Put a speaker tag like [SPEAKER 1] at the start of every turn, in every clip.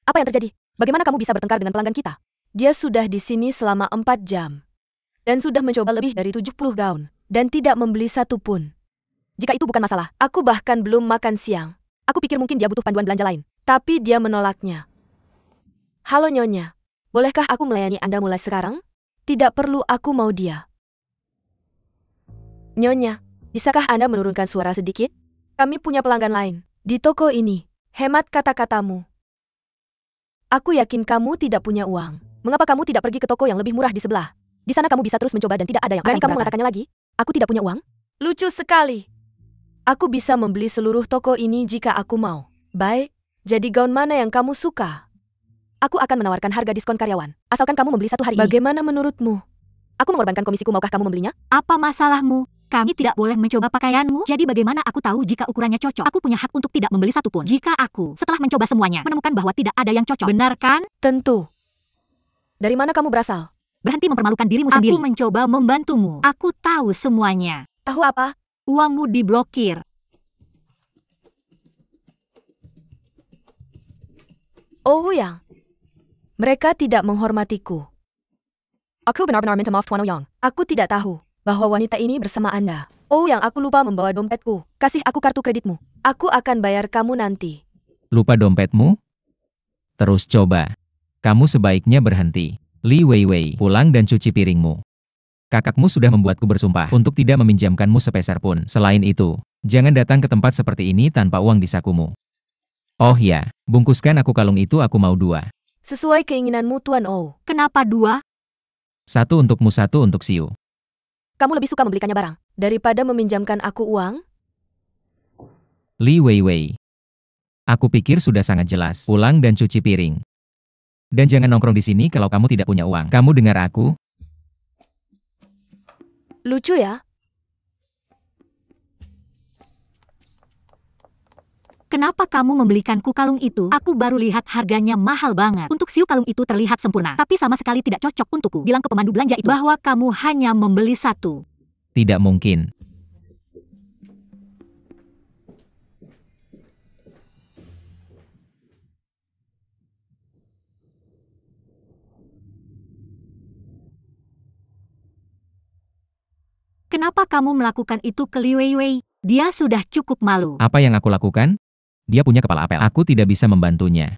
[SPEAKER 1] Apa yang terjadi? Bagaimana kamu bisa bertengkar dengan pelanggan kita? Dia sudah di sini selama 4 jam. Dan sudah mencoba lebih dari 70 gaun. Dan tidak membeli satu pun. Jika itu bukan masalah, aku bahkan belum makan siang. Aku pikir mungkin dia butuh panduan belanja lain. Tapi dia menolaknya. Halo Nyonya, bolehkah aku melayani Anda mulai sekarang? Tidak perlu, aku mau dia. Nyonya, bisakah Anda menurunkan suara sedikit? Kami punya pelanggan lain. Di toko ini, hemat kata-katamu. Aku yakin kamu tidak punya uang. Mengapa kamu tidak pergi ke toko yang lebih murah di sebelah? Di sana kamu bisa terus mencoba dan tidak ada yang berani kamu mengatakannya lagi? Aku tidak punya uang? Lucu sekali. Aku bisa membeli seluruh toko ini jika aku mau. Baik, jadi gaun mana yang kamu suka? Aku akan menawarkan harga diskon karyawan, asalkan kamu membeli satu hari ini. Bagaimana menurutmu? Aku mengorbankan komisiku, maukah kamu membelinya?
[SPEAKER 2] Apa masalahmu? Kami tidak boleh mencoba pakaianmu, jadi bagaimana aku tahu jika ukurannya cocok? Aku punya hak untuk tidak membeli satu pun. Jika aku, setelah mencoba semuanya, menemukan bahwa tidak ada yang cocok. Benar kan?
[SPEAKER 1] Tentu. Dari mana kamu berasal?
[SPEAKER 2] Berhenti mempermalukan dirimu sendiri. Aku mencoba membantumu. Aku tahu semuanya.
[SPEAKER 1] Tahu apa?
[SPEAKER 2] Uangmu diblokir.
[SPEAKER 1] Oh yang. Mereka tidak menghormatiku. Aku benar-benar minta maaf Tuan Ouyang. Aku tidak tahu bahwa wanita ini bersama Anda. Oh yang, aku lupa membawa dompetku. Kasih aku kartu kreditmu. Aku akan bayar kamu nanti.
[SPEAKER 3] Lupa dompetmu? Terus coba. Kamu sebaiknya berhenti. Li Weiwei, pulang dan cuci piringmu. Kakakmu sudah membuatku bersumpah untuk tidak meminjamkanmu sepeser pun. Selain itu, jangan datang ke tempat seperti ini tanpa uang di sakumu. Oh ya, bungkuskan aku kalung itu, aku mau 2.
[SPEAKER 1] Sesuai keinginanmu Tuan Ou.
[SPEAKER 2] Kenapa 2?
[SPEAKER 3] 1 untukmu, 1 untuk Siu.
[SPEAKER 1] Kamu lebih suka membelikannya barang daripada meminjamkan aku uang?
[SPEAKER 3] Li Weiwei. Aku pikir sudah sangat jelas. Pulang dan cuci piring. Dan jangan nongkrong di sini kalau kamu tidak punya uang. Kamu dengar aku?
[SPEAKER 1] Lucu ya?
[SPEAKER 2] Kenapa kamu membelikanku kalung itu? Aku baru lihat harganya mahal banget. Untuk siu kalung itu terlihat sempurna, tapi sama sekali tidak cocok untukku. Bilang ke pemandu belanja itu bahwa kamu hanya membeli 1.
[SPEAKER 3] Tidak mungkin.
[SPEAKER 2] Kenapa kamu melakukan itu ke Li Weiwei? Dia sudah cukup malu.
[SPEAKER 3] Apa yang aku lakukan? Dia punya kepala apel. Aku tidak bisa membantunya.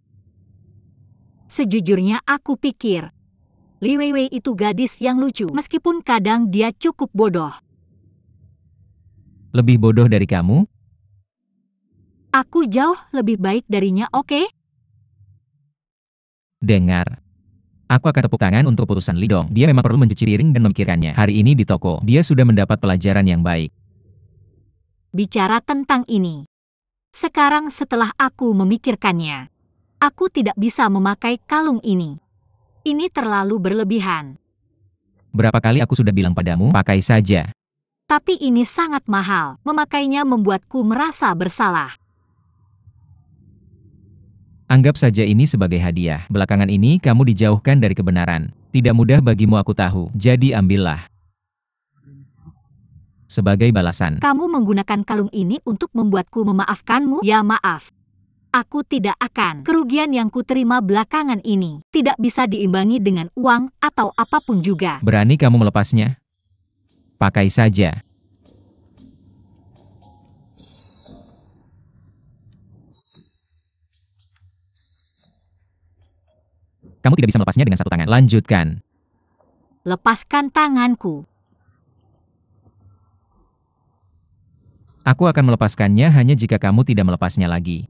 [SPEAKER 2] Sejujurnya aku pikir Li Weiwei itu gadis yang lucu, meskipun kadang dia cukup bodoh.
[SPEAKER 3] Lebih bodoh dari kamu?
[SPEAKER 2] Aku jauh lebih baik darinya, oke?
[SPEAKER 3] Dengar. Aku akan tepuk tangan untuk keputusan Li Dong. Dia memang perlu mencuci piring dan memikirkannya. Hari ini di toko, dia sudah mendapat pelajaran yang baik.
[SPEAKER 2] Bicara tentang ini. Sekarang setelah aku memikirkannya, aku tidak bisa memakai kalung ini. Ini terlalu berlebihan.
[SPEAKER 3] Berapa kali aku sudah bilang padamu, pakai saja.
[SPEAKER 2] Tapi ini sangat mahal. Memakainya membuatku merasa bersalah.
[SPEAKER 3] Anggap saja ini sebagai hadiah. Belakangan ini kamu dijauhkan dari kebenaran. Tidak mudah bagimu, aku tahu. Jadi ambillah. Sebagai balasan.
[SPEAKER 2] Kamu menggunakan kalung ini untuk membuatku memaafkanmu? Ya maaf. Aku tidak akan. Kerugian yang kuterima belakangan ini tidak bisa diimbangi dengan uang atau apapun juga.
[SPEAKER 3] Berani kamu melepasnya? Pakai saja. Kamu tidak bisa melepasnya dengan satu tangan. Lanjutkan.
[SPEAKER 2] Lepaskan tanganku.
[SPEAKER 3] Aku akan melepaskannya hanya jika kamu tidak melepasnya lagi.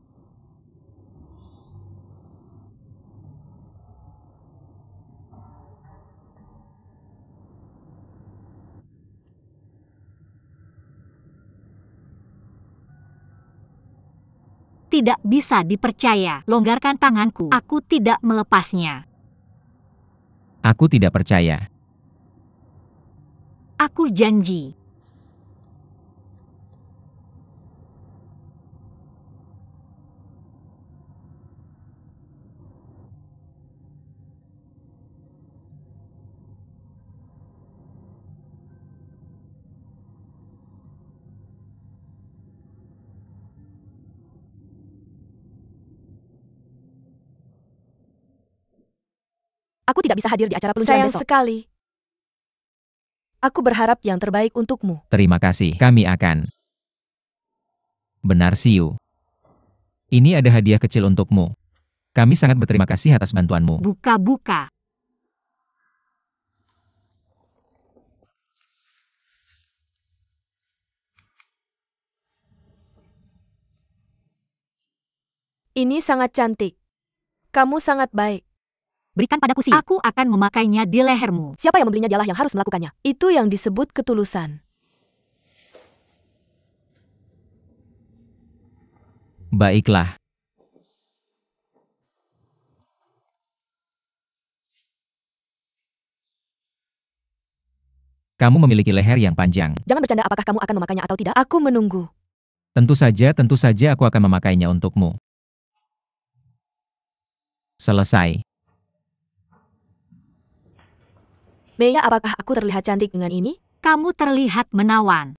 [SPEAKER 2] Tidak bisa dipercaya. Longgarkan tanganku. Aku tidak melepasnya.
[SPEAKER 3] Aku tidak percaya.
[SPEAKER 2] Aku janji.
[SPEAKER 1] Aku tidak bisa hadir di acara peluncuran besok. Sayang sekali. Aku berharap yang terbaik untukmu.
[SPEAKER 3] Terima kasih, kami akan. Benar, Siu. Ini ada hadiah kecil untukmu. Kami sangat berterima kasih atas bantuanmu.
[SPEAKER 2] Buka-buka.
[SPEAKER 1] Ini sangat cantik. Kamu sangat baik.
[SPEAKER 2] Berikan padaku sih. Aku akan memakainya di lehermu.
[SPEAKER 1] Siapa yang membelinya dialah yang harus melakukannya. Itu yang disebut ketulusan.
[SPEAKER 3] Baiklah. Kamu memiliki leher yang panjang.
[SPEAKER 1] Jangan bercanda, apakah kamu akan memakainya atau tidak? Aku menunggu.
[SPEAKER 3] Tentu saja aku akan memakainya untukmu. Selesai.
[SPEAKER 1] Meiya, apakah aku terlihat cantik dengan ini?
[SPEAKER 2] Kamu terlihat menawan.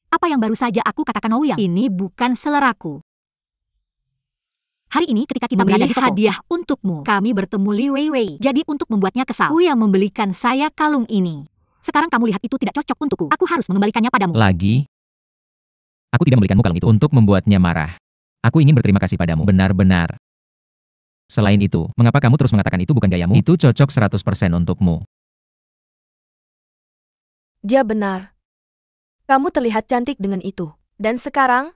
[SPEAKER 2] Apa yang baru saja aku katakan, Ouyang? Ini bukan seleraku. Hari ini ketika kita berada di toko, hadiah untukmu. Kami bertemu Li Weiwei. Jadi untuk membuatnya kesal, Ouyang membelikan saya kalung ini. Sekarang kamu lihat itu tidak cocok untukku. Aku harus mengembalikannya padamu.
[SPEAKER 3] Lagi? Aku tidak membelikanmu kalung itu untuk membuatnya marah. Aku ingin berterima kasih padamu. Benar-benar. Selain itu, mengapa kamu terus mengatakan itu bukan gayamu? Itu cocok 100% untukmu.
[SPEAKER 1] Dia benar. Kamu terlihat cantik dengan itu. Dan sekarang,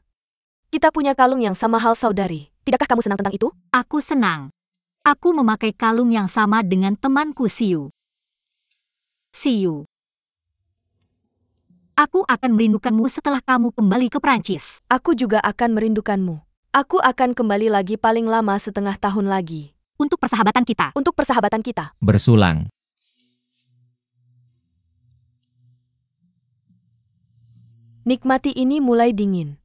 [SPEAKER 1] kita punya kalung yang sama hal saudari. Tidakkah kamu senang tentang itu?
[SPEAKER 2] Aku senang. Aku memakai kalung yang sama dengan temanku Siu. Siu. Aku akan merindukanmu setelah kamu kembali ke Prancis.
[SPEAKER 1] Aku juga akan merindukanmu. Aku akan kembali lagi paling lama setengah tahun lagi.
[SPEAKER 2] Untuk persahabatan kita.
[SPEAKER 1] Untuk persahabatan kita.
[SPEAKER 3] Bersulang.
[SPEAKER 1] Nikmati ini mulai dingin.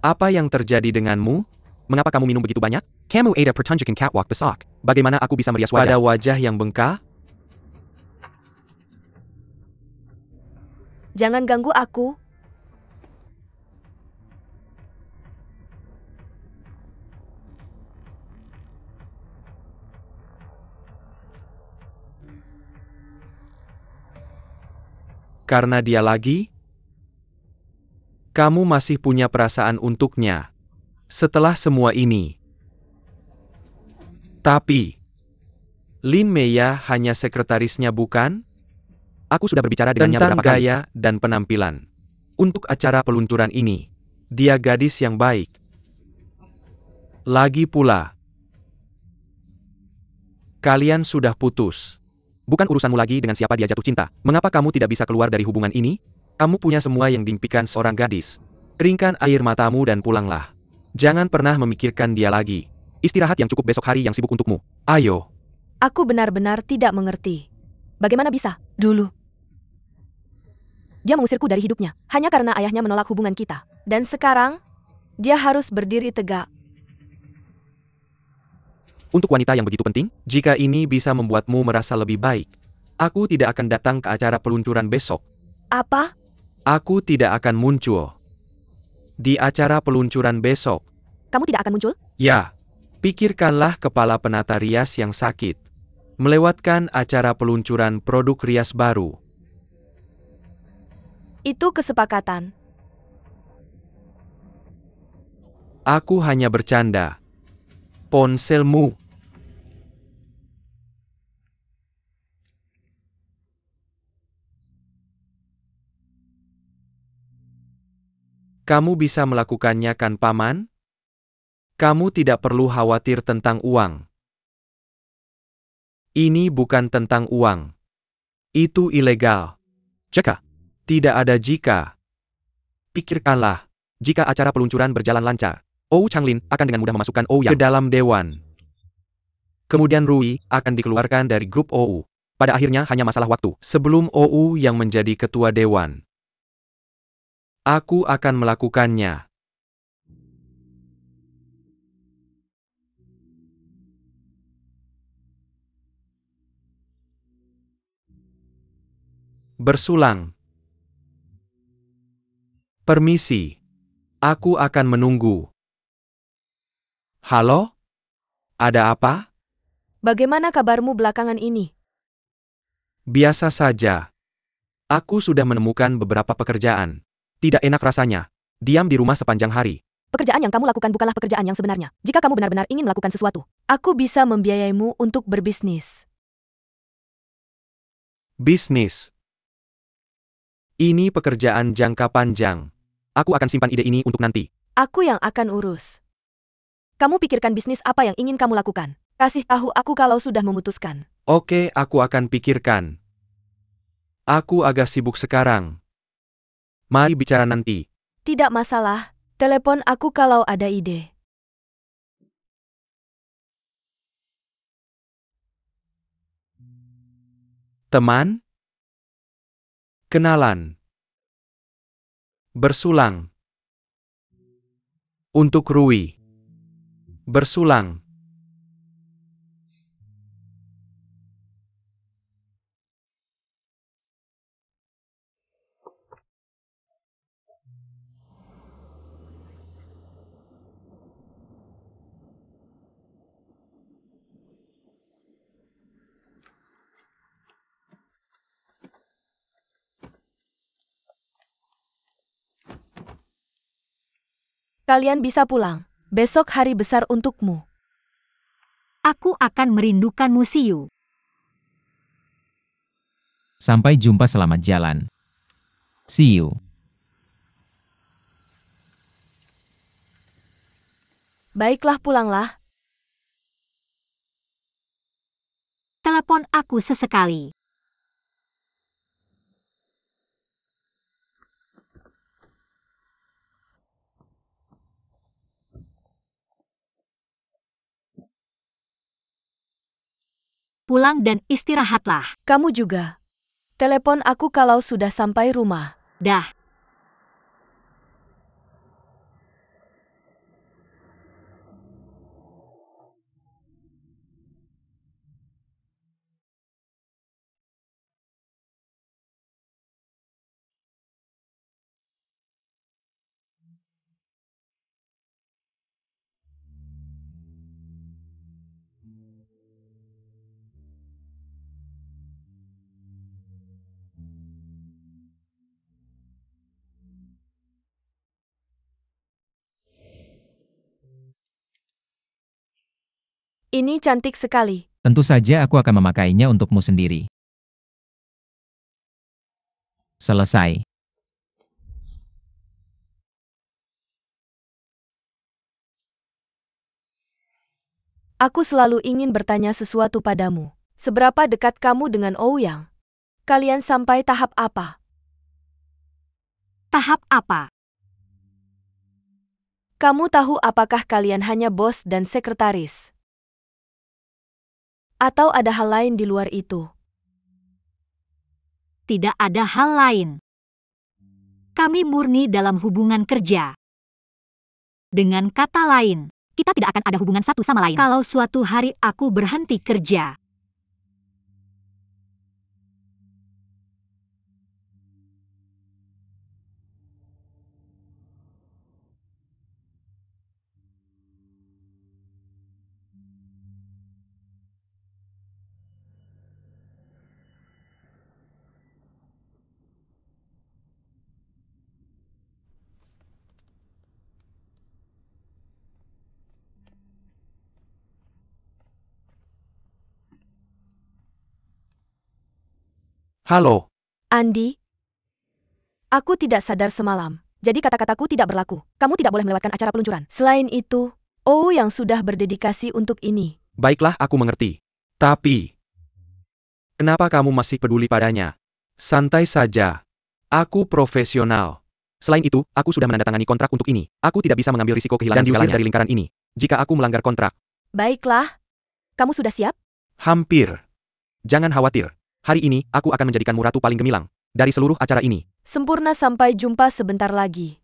[SPEAKER 4] Apa yang terjadi denganmu? Mengapa kamu minum begitu banyak? Kamu ada pertunjukan catwalk besok. Bagaimana aku bisa merias wajah? Pada wajah yang bengkak?
[SPEAKER 1] Jangan ganggu aku.
[SPEAKER 4] Karena dia lagi? Kamu masih punya perasaan untuknya. Setelah semua ini. Tapi, Lin Meiya hanya sekretarisnya bukan? Aku sudah berbicara dengannya beberapa kali. Gaya dan penampilan. Untuk acara peluncuran ini, dia gadis yang baik. Lagi pula, kalian sudah putus. Bukan urusanmu lagi dengan siapa dia jatuh cinta. Mengapa kamu tidak bisa keluar dari hubungan ini? Kamu punya semua yang diimpikan seorang gadis. Keringkan air matamu dan pulanglah. Jangan pernah memikirkan dia lagi. Istirahat yang cukup, besok hari yang sibuk untukmu. Ayo.
[SPEAKER 1] Aku benar-benar tidak mengerti. Bagaimana bisa? Dulu, dia mengusirku dari hidupnya, hanya karena ayahnya menolak hubungan kita. Dan sekarang, dia harus berdiri tegak.
[SPEAKER 4] Untuk wanita yang begitu penting, jika ini bisa membuatmu merasa lebih baik, aku tidak akan datang ke acara peluncuran besok.
[SPEAKER 1] Apa?
[SPEAKER 4] Aku tidak akan muncul di acara peluncuran besok.
[SPEAKER 1] Kamu tidak akan muncul?
[SPEAKER 4] Ya. Pikirkanlah kepala penata rias yang sakit. Melewatkan acara peluncuran produk rias baru.
[SPEAKER 1] Itu kesepakatan.
[SPEAKER 4] Aku hanya bercanda. Ponselmu. Kamu bisa melakukannya kan, Paman? Kamu tidak perlu khawatir tentang uang. Ini bukan tentang uang. Itu ilegal. Jika. Tidak ada jika. Pikirkanlah, jika acara peluncuran berjalan lancar, Ou Changlin akan dengan mudah memasukkan Ouyang ke dalam dewan. Kemudian Rui akan dikeluarkan dari grup Ou. Pada akhirnya hanya masalah waktu sebelum Ou yang menjadi ketua dewan. Aku akan melakukannya. Bersulang. Permisi. Aku akan menunggu. Halo? Ada apa?
[SPEAKER 1] Bagaimana kabarmu belakangan ini?
[SPEAKER 4] Biasa saja. Aku sudah menemukan beberapa pekerjaan. Tidak enak rasanya. Diam di rumah sepanjang hari.
[SPEAKER 1] Pekerjaan yang kamu lakukan bukanlah pekerjaan yang sebenarnya. Jika kamu benar-benar ingin melakukan sesuatu, aku bisa membiayaimu untuk berbisnis.
[SPEAKER 4] Bisnis. Ini pekerjaan jangka panjang. Aku akan simpan ide ini untuk nanti.
[SPEAKER 1] Aku yang akan urus. Kamu pikirkan bisnis apa yang ingin kamu lakukan. Kasih tahu aku kalau sudah memutuskan.
[SPEAKER 4] Oke, aku akan pikirkan. Aku agak sibuk sekarang. Mari bicara nanti.
[SPEAKER 1] Tidak masalah. Telepon aku kalau ada ide.
[SPEAKER 4] Teman? Kenalan. Bersulang. Untuk Rui. Bersulang.
[SPEAKER 1] Kalian bisa pulang. Besok hari besar untukmu.
[SPEAKER 2] Aku akan merindukanmu, Siu.
[SPEAKER 3] Sampai jumpa, selamat jalan. See you.
[SPEAKER 1] Baiklah, pulanglah.
[SPEAKER 2] Telepon aku sesekali. Pulang dan istirahatlah.
[SPEAKER 1] Kamu juga. Telepon aku kalau sudah sampai rumah.
[SPEAKER 2] Dah.
[SPEAKER 1] Ini cantik sekali.
[SPEAKER 3] Tentu saja aku akan memakainya untukmu sendiri. Selesai.
[SPEAKER 1] Aku selalu ingin bertanya sesuatu padamu. Seberapa dekat kamu dengan Ouyang? Kalian sampai tahap apa?
[SPEAKER 2] Tahap apa?
[SPEAKER 1] Kamu tahu apakah kalian hanya bos dan sekretaris? Atau ada hal lain di luar itu?
[SPEAKER 2] Tidak ada hal lain. Kami murni dalam hubungan kerja. Dengan kata lain, kita tidak akan ada hubungan satu sama lain. Kalau suatu hari aku berhenti kerja,
[SPEAKER 4] Halo.
[SPEAKER 1] Andi? Aku tidak sadar semalam. Jadi kata-kataku tidak berlaku. Kamu tidak boleh melewatkan acara peluncuran. Selain itu, yang sudah berdedikasi untuk ini.
[SPEAKER 4] Baiklah, aku mengerti. Tapi, kenapa kamu masih peduli padanya? Santai saja. Aku profesional. Selain itu, aku sudah menandatangani kontrak untuk ini. Aku tidak bisa mengambil risiko kehilangan dan diusir dari lingkaran ini. Jika aku melanggar kontrak.
[SPEAKER 1] Baiklah. Kamu sudah siap?
[SPEAKER 4] Hampir. Jangan khawatir. Hari ini, aku akan menjadikanmu ratu paling gemilang. dari seluruh acara ini.
[SPEAKER 1] Sempurna, sampai jumpa sebentar lagi.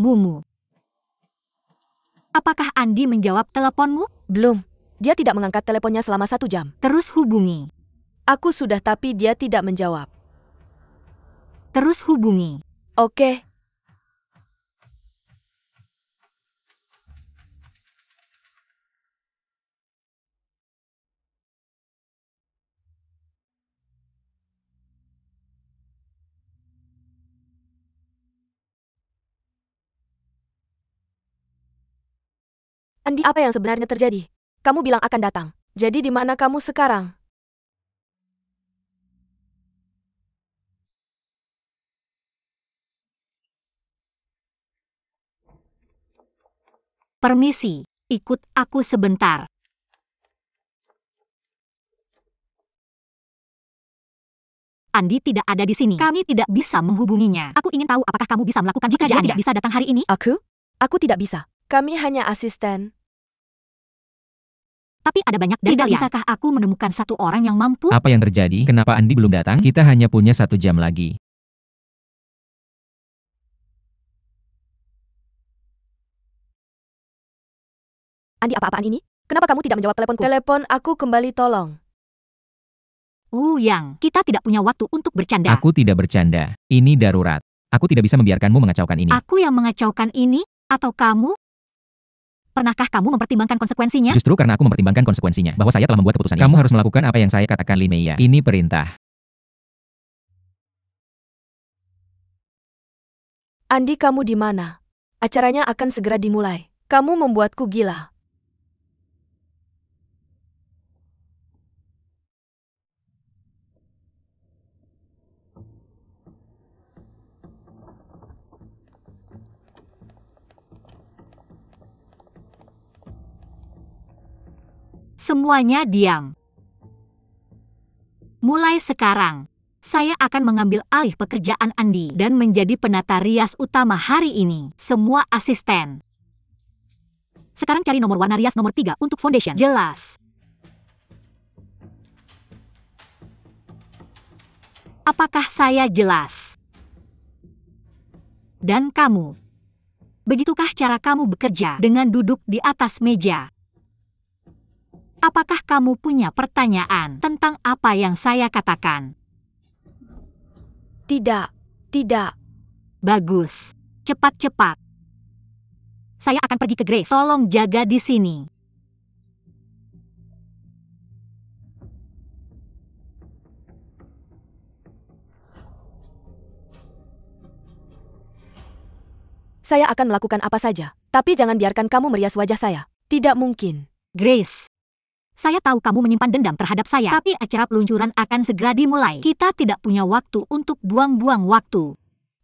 [SPEAKER 2] Mumu. Apakah Andi menjawab teleponmu?
[SPEAKER 1] Belum. Dia tidak mengangkat teleponnya selama 1 jam.
[SPEAKER 2] Terus hubungi.
[SPEAKER 1] Aku sudah tapi dia tidak menjawab.
[SPEAKER 2] Terus hubungi.
[SPEAKER 1] Oke. Andi, apa yang sebenarnya terjadi? Kamu bilang akan datang. Jadi di mana kamu sekarang?
[SPEAKER 2] Permisi, ikut aku sebentar. Andi tidak ada di sini. Kami tidak bisa menghubunginya. Aku ingin tahu apakah kamu bisa melakukan jika dia tidak bisa datang hari ini?
[SPEAKER 1] Aku? Aku tidak bisa. Kami hanya asisten.
[SPEAKER 2] Tapi ada banyak dari kalian. Bisakah aku menemukan satu orang yang mampu?
[SPEAKER 3] Apa yang terjadi? Kenapa Andi belum datang? Kita hanya punya 1 jam lagi.
[SPEAKER 1] Andi, apa-apaan ini? Kenapa kamu tidak menjawab teleponku? Telepon aku kembali, tolong.
[SPEAKER 2] Yang, kita tidak punya waktu untuk bercanda.
[SPEAKER 3] Aku tidak bercanda. Ini darurat. Aku tidak bisa membiarkanmu mengacaukan ini.
[SPEAKER 2] Aku yang mengacaukan ini? Atau kamu? Pernahkah kamu mempertimbangkan konsekuensinya?
[SPEAKER 3] Justru karena aku mempertimbangkan konsekuensinya, bahwa saya telah membuat keputusan ini. Kamu harus melakukan apa yang saya katakan, Li Meiya. Ini perintah.
[SPEAKER 1] Andi, kamu di mana? Acaranya akan segera dimulai. Kamu membuatku gila.
[SPEAKER 2] Semuanya diam. Mulai sekarang, saya akan mengambil alih pekerjaan Andi dan menjadi penata rias utama hari ini. Semua asisten. Sekarang cari nomor warna rias nomor 3 untuk foundation. Jelas. Apakah saya jelas? Dan kamu. Begitukah cara kamu bekerja dengan duduk di atas meja? Apakah kamu punya pertanyaan tentang apa yang saya katakan?
[SPEAKER 1] Tidak.
[SPEAKER 2] Bagus. Cepat-cepat. Saya akan pergi ke Grace. Tolong jaga di sini.
[SPEAKER 1] Saya akan melakukan apa saja. Tapi jangan biarkan kamu merias wajah saya. Tidak mungkin.
[SPEAKER 2] Grace. Saya tahu kamu menyimpan dendam terhadap saya, tapi acara peluncuran akan segera dimulai. Kita tidak punya waktu untuk buang-buang waktu.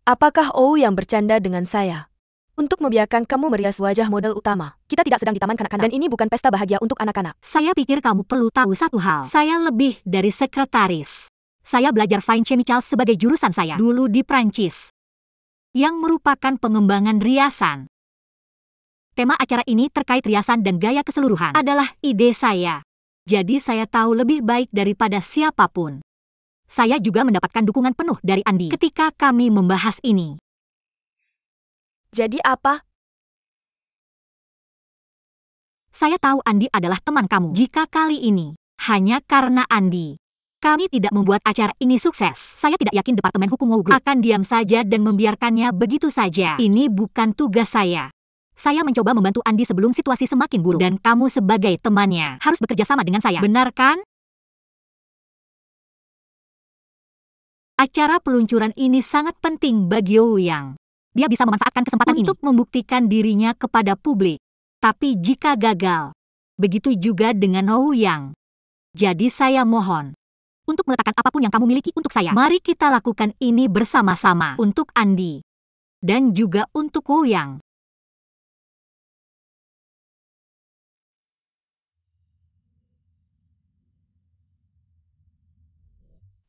[SPEAKER 1] Apakah Ou yang bercanda dengan saya? Untuk membiarkan kamu merias wajah model utama. Kita tidak sedang di taman kanak-kanak dan ini bukan pesta bahagia untuk anak-anak.
[SPEAKER 2] Saya pikir kamu perlu tahu satu hal. Saya lebih dari sekretaris. Saya belajar Fine Chemicals sebagai jurusan saya dulu di Prancis, yang merupakan pengembangan riasan. Tema acara ini terkait riasan dan gaya keseluruhan adalah ide saya. Jadi saya tahu lebih baik daripada siapapun. Saya juga mendapatkan dukungan penuh dari Andi ketika kami membahas ini.
[SPEAKER 1] Jadi apa?
[SPEAKER 2] Saya tahu Andi adalah teman kamu. Jika kali ini, hanya karena Andi, kami tidak membuat acara ini sukses, saya tidak yakin Departemen Hukum Wow Group akan diam saja dan membiarkannya begitu saja. Ini bukan tugas saya. Saya mencoba membantu Andi sebelum situasi semakin buruk. Dan kamu sebagai temannya harus bekerja sama dengan saya. Benar kan? Acara peluncuran ini sangat penting bagi Ouyang. Dia bisa memanfaatkan kesempatan ini untuk membuktikan dirinya kepada publik. Tapi jika gagal, begitu juga dengan Ouyang. Jadi saya mohon untuk meletakkan apapun yang kamu miliki untuk saya. Mari kita lakukan ini bersama-sama untuk Andi dan juga untuk Ouyang.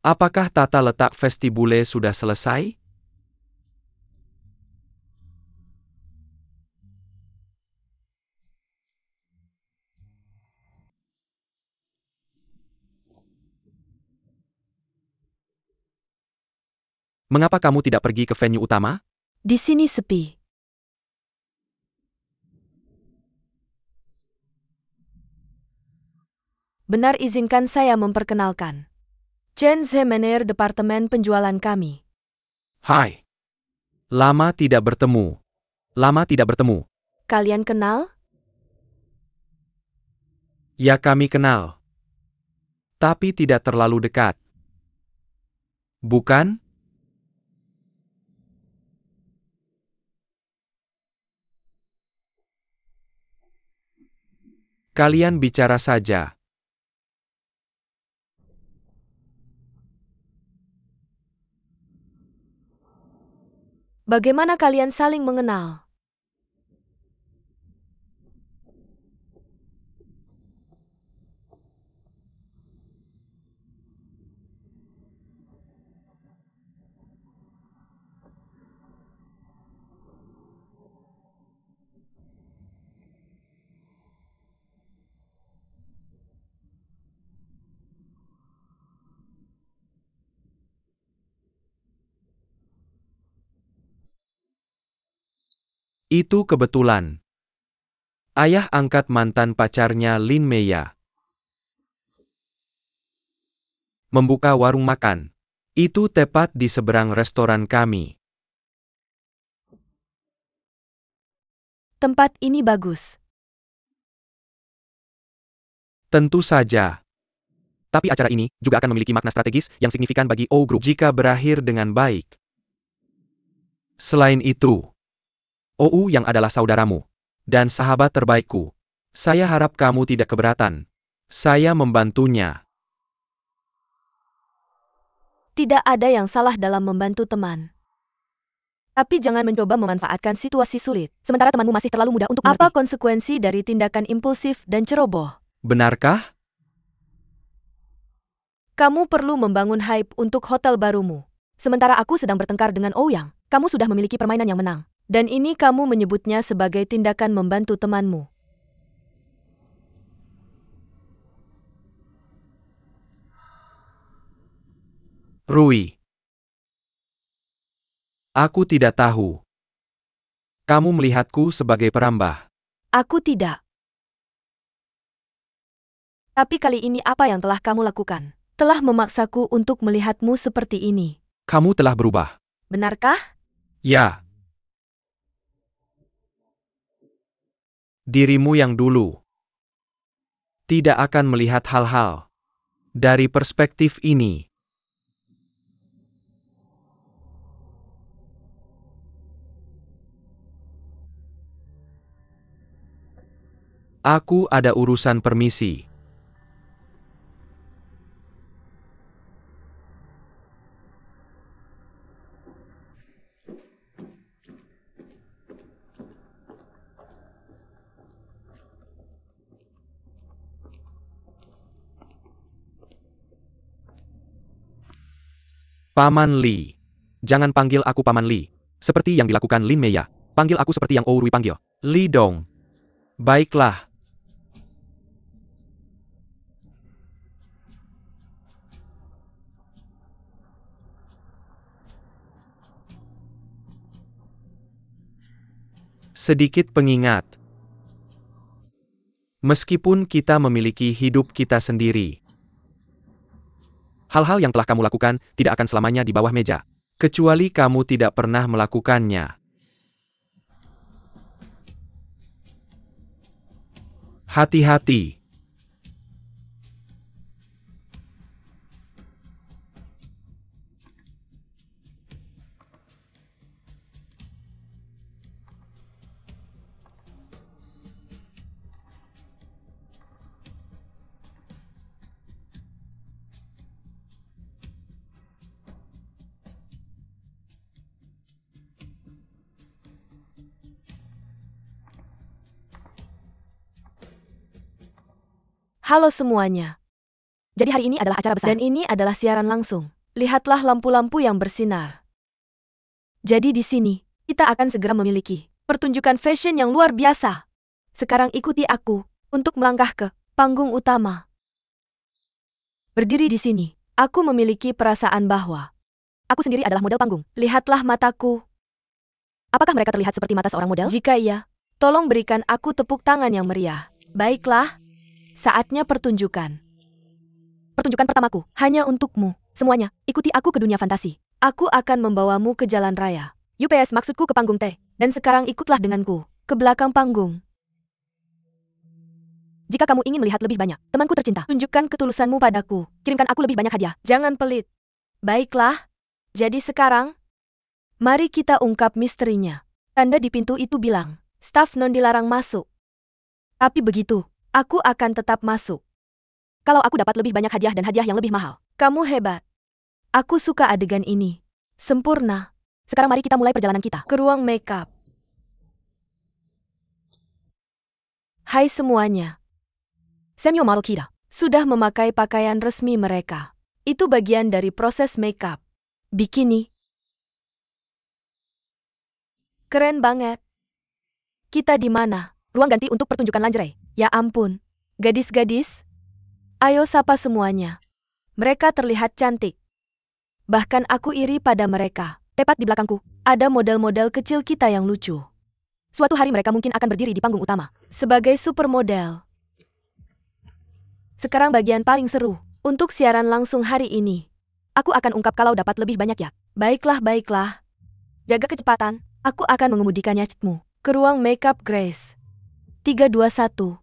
[SPEAKER 4] Apakah tata letak vestibule sudah selesai? Mengapa kamu tidak pergi ke venue utama?
[SPEAKER 1] Di sini sepi. Benar, izinkan saya memperkenalkan. Chen Zemener, departemen penjualan kami.
[SPEAKER 4] Hai. Lama tidak bertemu. Lama tidak bertemu.
[SPEAKER 1] Kalian kenal?
[SPEAKER 4] Ya, kami kenal. Tapi tidak terlalu dekat. Bukan? Kalian bicara saja.
[SPEAKER 1] Bagaimana kalian saling mengenal?
[SPEAKER 4] Itu kebetulan. Ayah angkat mantan pacarnya Lin Meya membuka warung makan. Itu tepat di seberang restoran kami.
[SPEAKER 1] Tempat ini bagus.
[SPEAKER 4] Tentu saja. Tapi acara ini juga akan memiliki makna strategis yang signifikan bagi O Group jika berakhir dengan baik. Selain itu, OU yang adalah saudaramu dan sahabat terbaikku, saya harap kamu tidak keberatan. Saya membantunya.
[SPEAKER 1] Tidak ada yang salah dalam membantu teman. Tapi jangan mencoba memanfaatkan situasi sulit, sementara temanmu masih terlalu muda untuk mengerti. Apa konsekuensi dari tindakan impulsif dan ceroboh?
[SPEAKER 4] Benarkah?
[SPEAKER 1] Kamu perlu membangun hype untuk hotel barumu. Sementara aku sedang bertengkar dengan Ouyang, kamu sudah memiliki permainan yang menang. Dan ini kamu menyebutnya sebagai tindakan membantu temanmu.
[SPEAKER 4] Rui. Aku tidak tahu. Kamu melihatku sebagai perambah.
[SPEAKER 1] Aku tidak. Tapi kali ini apa yang telah kamu lakukan? Telah memaksaku untuk melihatmu seperti ini.
[SPEAKER 4] Kamu telah berubah.
[SPEAKER 1] Benarkah?
[SPEAKER 4] Ya. Dirimu yang dulu tidak akan melihat hal-hal dari perspektif ini. Aku ada urusan, permisi. Paman Li. Jangan panggil aku Paman Li. Seperti yang dilakukan Lin Meya. Panggil aku seperti yang Rui panggil. Li Dong. Baiklah. Sedikit pengingat. Meskipun kita memiliki hidup kita sendiri, hal-hal yang telah kamu lakukan tidak akan selamanya di bawah meja. Kecuali kamu tidak pernah melakukannya. Hati-hati.
[SPEAKER 1] Halo semuanya. Jadi hari ini adalah acara besar. Dan ini adalah siaran langsung. Lihatlah lampu-lampu yang bersinar. Jadi di sini, kita akan segera memiliki pertunjukan fashion yang luar biasa. Sekarang ikuti aku untuk melangkah ke panggung utama. Berdiri di sini, aku memiliki perasaan bahwa Aku sendiri adalah model panggung. Lihatlah mataku. Apakah mereka terlihat seperti mata seorang model? Jika iya, tolong berikan aku tepuk tangan yang meriah. Baiklah, saatnya pertunjukan. Pertunjukan pertamaku, hanya untukmu. Semuanya, ikuti aku ke dunia fantasi. Aku akan membawamu ke jalan raya. UPS maksudku ke panggung T. Dan sekarang ikutlah denganku, ke belakang panggung. Jika kamu ingin melihat lebih banyak, temanku tercinta, tunjukkan ketulusanmu padaku. Kirimkan aku lebih banyak hadiah. Jangan pelit. Baiklah. Jadi sekarang, mari kita ungkap misterinya. Tanda di pintu itu bilang, staf non dilarang masuk. Tapi begitu, aku akan tetap masuk. Kalau aku dapat lebih banyak hadiah dan hadiah yang lebih mahal. Kamu hebat. Aku suka adegan ini. Sempurna. Sekarang mari kita mulai perjalanan kita ke ruang makeup. Hai semuanya. Samuel Model Kira sudah memakai pakaian resmi mereka. Itu bagian dari proses makeup. Bikini. Keren banget. Kita di mana? Ruang ganti untuk pertunjukan lingerie. Ya ampun. Gadis-gadis. Ayo sapa semuanya. Mereka terlihat cantik. Bahkan aku iri pada mereka. Tepat di belakangku, ada model-model kecil kita yang lucu. Suatu hari mereka mungkin akan berdiri di panggung utama. Sebagai supermodel. Sekarang bagian paling seru. Untuk siaran langsung hari ini. Aku akan ungkap kalau dapat lebih banyak ya. Baiklah, baiklah. Jaga kecepatan. Aku akan mengemudikannya cetmu. Ke ruang makeup Grace. 321.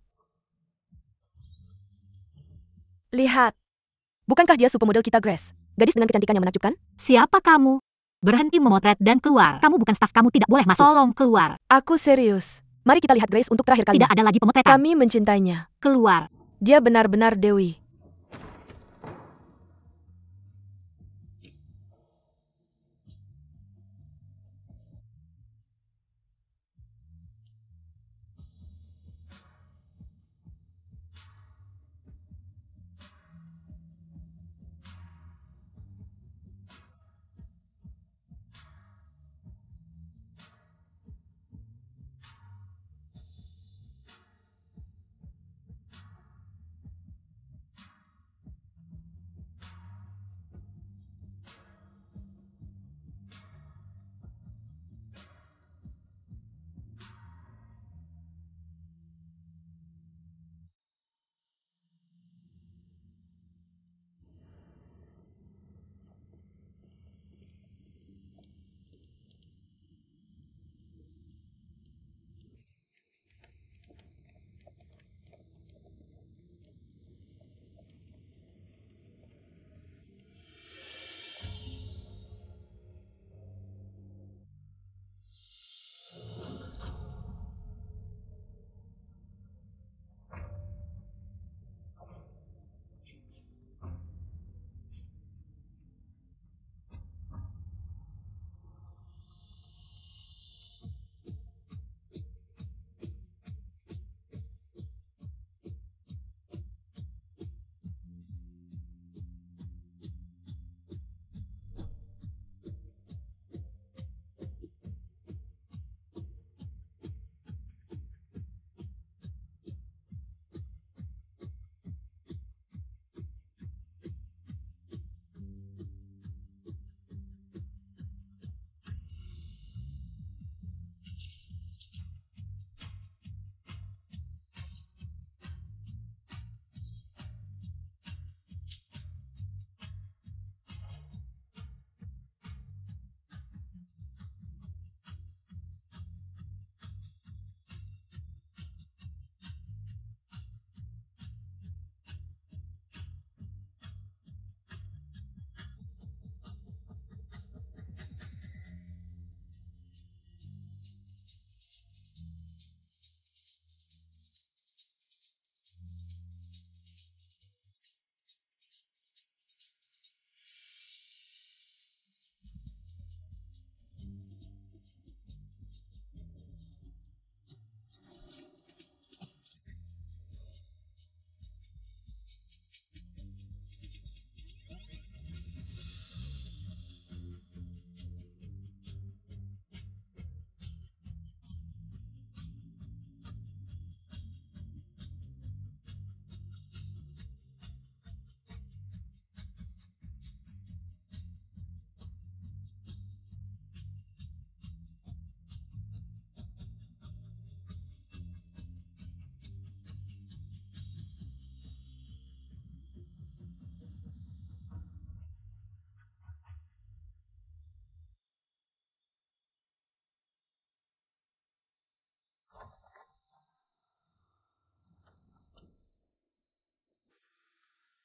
[SPEAKER 1] Lihat. Bukankah dia supermodel kita Grace? Gadis dengan kecantikan yang menakjubkan?
[SPEAKER 2] Siapa kamu? Berhenti memotret dan keluar. Kamu bukan staf, kamu tidak boleh masuk. Tolong keluar.
[SPEAKER 1] Aku serius. Mari kita lihat Grace untuk terakhir kalinya.
[SPEAKER 2] Tidak ada lagi pemotretan.
[SPEAKER 1] Kami mencintainya.
[SPEAKER 2] Keluar.
[SPEAKER 1] Dia benar-benar Dewi.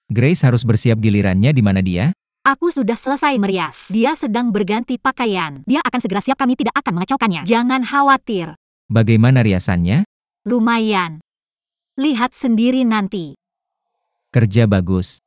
[SPEAKER 3] Grace harus bersiap gilirannya di mana dia?
[SPEAKER 2] Aku sudah selesai merias. Dia sedang berganti pakaian. Dia akan segera siap, kami tidak akan mengacaukannya. Jangan khawatir.
[SPEAKER 3] Bagaimana riasannya?
[SPEAKER 2] Lumayan. Lihat sendiri nanti.
[SPEAKER 3] Kerja bagus.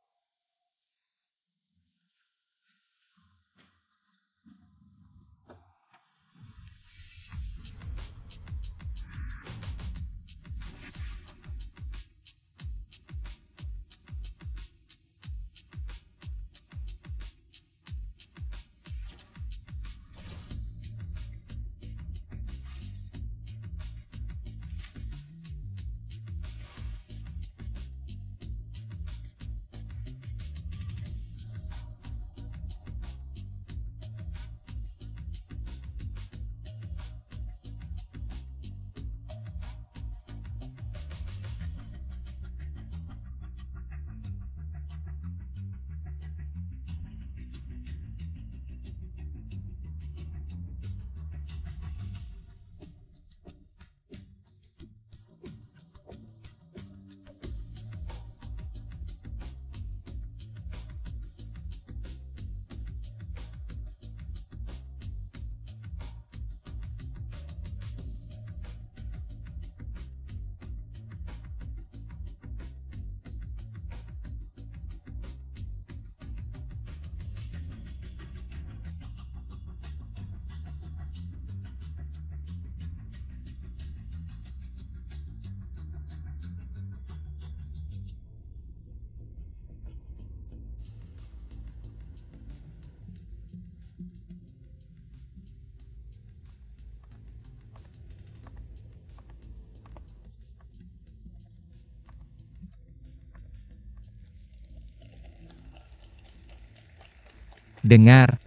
[SPEAKER 3] Dengar.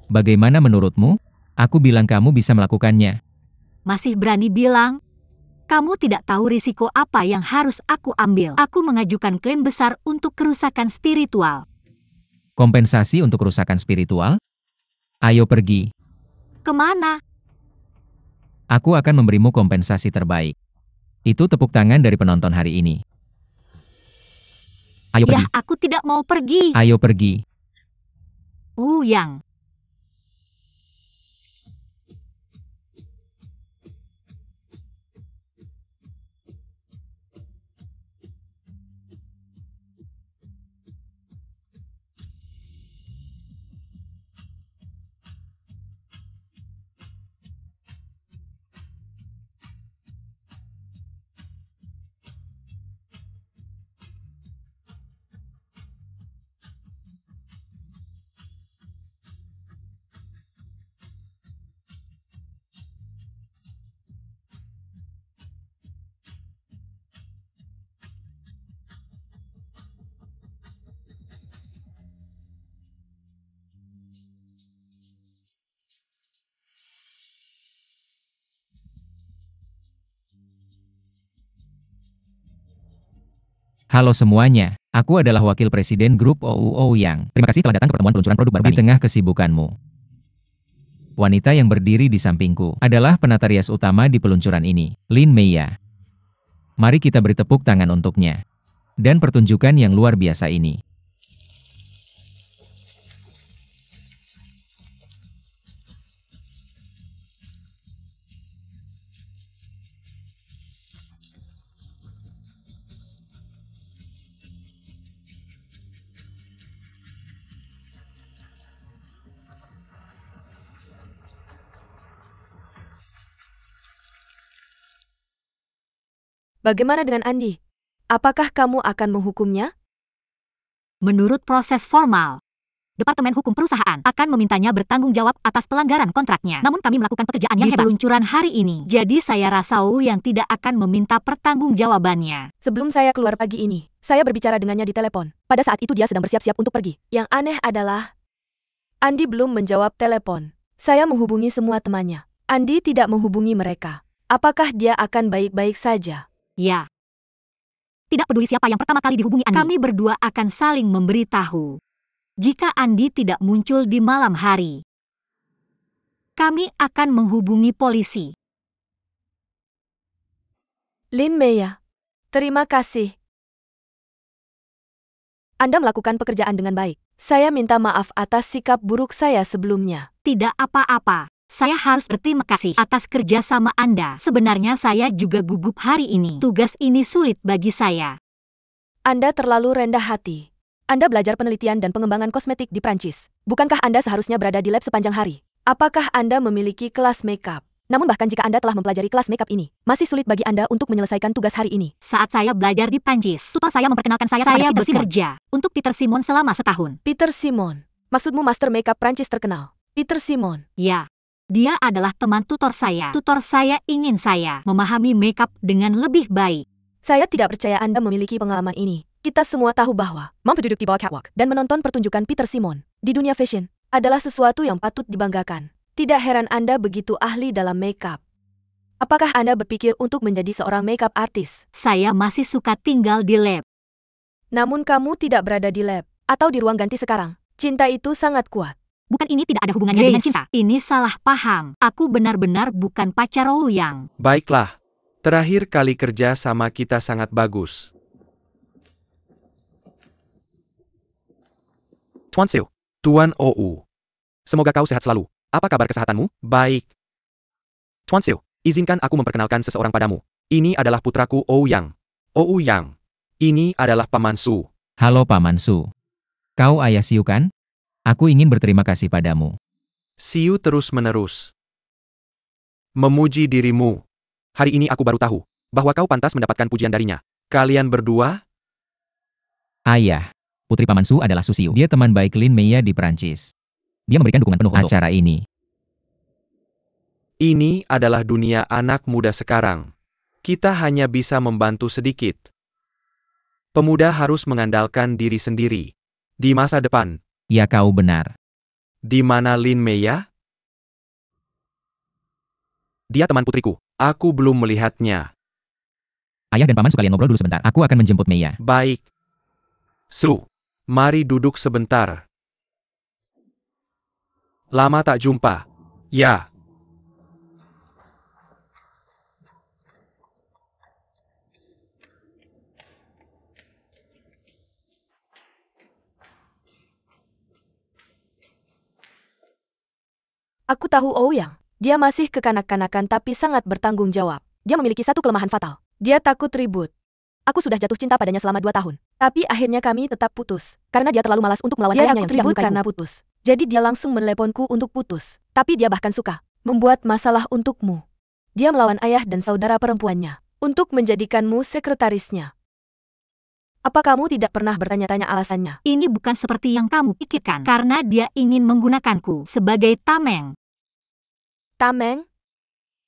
[SPEAKER 3] Bagaimana menurutmu? Aku bilang kamu bisa melakukannya.
[SPEAKER 2] Masih berani bilang? Kamu tidak tahu risiko apa yang harus aku ambil. Aku mengajukan klaim besar untuk kerusakan spiritual.
[SPEAKER 3] Kompensasi untuk kerusakan spiritual? Ayo pergi.
[SPEAKER 2] Kemana?
[SPEAKER 3] Aku akan memberimu kompensasi terbaik. Itu tepuk tangan dari penonton hari ini. Ayo pergi.
[SPEAKER 2] Ya, aku tidak mau pergi.
[SPEAKER 3] Ayo pergi.
[SPEAKER 2] Yang.
[SPEAKER 3] Halo semuanya, aku adalah Wakil Presiden Grup OUO Yang. Terima kasih telah datang ke pertemuan peluncuran produk baru kami. Di tengah kesibukanmu, wanita yang berdiri di sampingku adalah penata rias utama di peluncuran ini, Lin Meia. Mari kita beri tepuk tangan untuknya. Dan pertunjukan yang luar biasa ini.
[SPEAKER 1] Bagaimana dengan Andi? Apakah kamu akan menghukumnya?
[SPEAKER 2] Menurut proses formal, Departemen Hukum Perusahaan akan memintanya bertanggung jawab atas pelanggaran kontraknya. Namun kami melakukan pekerjaan yang hebat di peluncuran hari ini. Jadi saya rasa yang tidak akan meminta pertanggungjawabannya.
[SPEAKER 1] Sebelum saya keluar pagi ini, saya berbicara dengannya di telepon. Pada saat itu dia sedang bersiap-siap untuk pergi. Yang aneh adalah, Andi belum menjawab telepon. Saya menghubungi semua temannya. Andi tidak menghubungi mereka. Apakah dia akan baik-baik saja?
[SPEAKER 2] Ya. Tidak peduli siapa yang pertama kali dihubungi Andi. Kami berdua akan saling memberitahu. Jika Andi tidak muncul di malam hari, kami akan menghubungi polisi.
[SPEAKER 1] Lin Meia, terima kasih. Anda melakukan pekerjaan dengan baik. Saya minta maaf atas sikap buruk saya sebelumnya.
[SPEAKER 2] Tidak apa-apa. Saya harus berterima kasih atas kerja sama Anda. Sebenarnya saya juga gugup hari ini. Tugas ini sulit bagi saya.
[SPEAKER 1] Anda terlalu rendah hati. Anda belajar penelitian dan pengembangan kosmetik di Prancis. Bukankah Anda seharusnya berada di lab sepanjang hari? Apakah Anda memiliki kelas makeup? Namun bahkan jika Anda telah mempelajari kelas makeup ini, masih sulit bagi Anda untuk menyelesaikan tugas hari ini.
[SPEAKER 2] Saat saya belajar di Prancis, tutor saya memperkenalkan saya kepada Peter Simon. Bekerja untuk Peter Simon selama setahun.
[SPEAKER 1] Peter Simon. Maksudmu master makeup Prancis terkenal? Peter Simon.
[SPEAKER 2] Ya. Dia adalah teman tutor saya. Tutor saya ingin saya memahami makeup dengan lebih baik.
[SPEAKER 1] Saya tidak percaya Anda memiliki pengalaman ini. Kita semua tahu bahwa mampu duduk di bawah catwalk dan menonton pertunjukan Peter Simon di dunia fashion adalah sesuatu yang patut dibanggakan. Tidak heran Anda begitu ahli dalam makeup. Apakah Anda berpikir untuk menjadi seorang makeup artis?
[SPEAKER 2] Saya masih suka tinggal di lab.
[SPEAKER 1] Namun kamu tidak berada di lab atau di ruang ganti sekarang. Cinta itu sangat kuat.
[SPEAKER 2] Bukan, ini tidak ada hubungannya dengan cinta. Ini salah paham. Aku benar-benar bukan pacar Ouyang.
[SPEAKER 4] Baiklah. Terakhir kali kerja sama kita sangat bagus. Tuan Siu, Tuan Ou. Semoga kau sehat selalu. Apa kabar kesehatanmu? Baik. Tuan Siu, izinkan aku memperkenalkan seseorang padamu. Ini adalah putraku Ouyang. Ouyang. Ini adalah Paman Su.
[SPEAKER 3] Halo Paman Su. Kau ayah Siu kan? Aku ingin berterima kasih padamu.
[SPEAKER 4] Siu terus-menerus memuji dirimu. Hari ini aku baru tahu bahwa kau pantas mendapatkan pujian darinya. Kalian berdua?
[SPEAKER 3] Ayah, putri Paman Su adalah Su Siu. Dia teman baik Lin Meia di Prancis. Dia memberikan dukungan penuh untuk acara ini.
[SPEAKER 4] Ini adalah dunia anak muda sekarang. Kita hanya bisa membantu sedikit. Pemuda harus mengandalkan diri sendiri. Di masa depan.
[SPEAKER 3] Ya, kau benar.
[SPEAKER 4] Di mana Lin Meia? Dia teman putriku. Aku belum melihatnya.
[SPEAKER 3] Ayah dan Paman Su, kalian ngobrol dulu sebentar. Aku akan menjemput Meia.
[SPEAKER 4] Baik. Su, mari duduk sebentar. Lama tak jumpa. Ya.
[SPEAKER 1] Aku tahu Ouyang. Dia masih kekanak-kanakan tapi sangat bertanggung jawab. Dia memiliki satu kelemahan fatal. Dia takut ribut. Aku sudah jatuh cinta padanya selama 2 tahun. Tapi akhirnya kami tetap putus. Karena dia terlalu malas untuk melawan ayahnya yang tidak menyukaiku. Karena putus. Jadi dia langsung meneleponku untuk putus. Tapi dia bahkan suka membuat masalah untukmu. Dia melawan ayah dan saudara perempuannya untuk menjadikanmu sekretarisnya. Apa kamu tidak pernah bertanya-tanya alasannya?
[SPEAKER 2] Ini bukan seperti yang kamu pikirkan. Karena dia ingin menggunakanku sebagai tameng.
[SPEAKER 1] Tameng?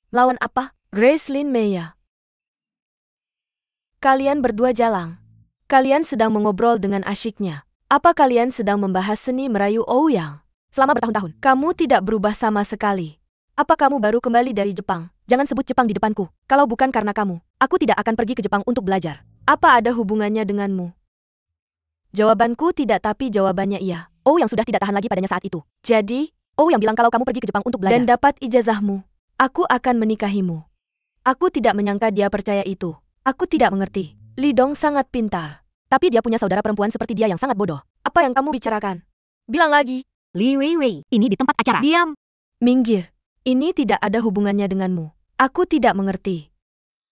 [SPEAKER 1] Lawan apa? Grace Lin Meia. Kalian berdua jalang. Kalian sedang mengobrol dengan asyiknya. Apa kalian sedang membahas seni merayu Ouyang? Selama bertahun-tahun, kamu tidak berubah sama sekali. Apa kamu baru kembali dari Jepang? Jangan sebut Jepang di depanku. Kalau bukan karena kamu, aku tidak akan pergi ke Jepang untuk belajar. Apa ada hubungannya denganmu? Jawabanku tidak, tapi jawabannya iya. Ouyang sudah tidak tahan lagi padanya saat itu. Jadi, Ouyang bilang kalau kamu pergi ke Jepang untuk belajar dan dapat ijazahmu, aku akan menikahimu. Aku tidak menyangka dia percaya itu. Aku tidak mengerti. Li Dong sangat pintar. Tapi dia punya saudara perempuan seperti dia yang sangat bodoh. Apa yang kamu bicarakan? Bilang lagi.
[SPEAKER 2] Li Weiwei, ini di tempat acara. Diam.
[SPEAKER 1] Minggir. Ini tidak ada hubungannya denganmu. Aku tidak mengerti.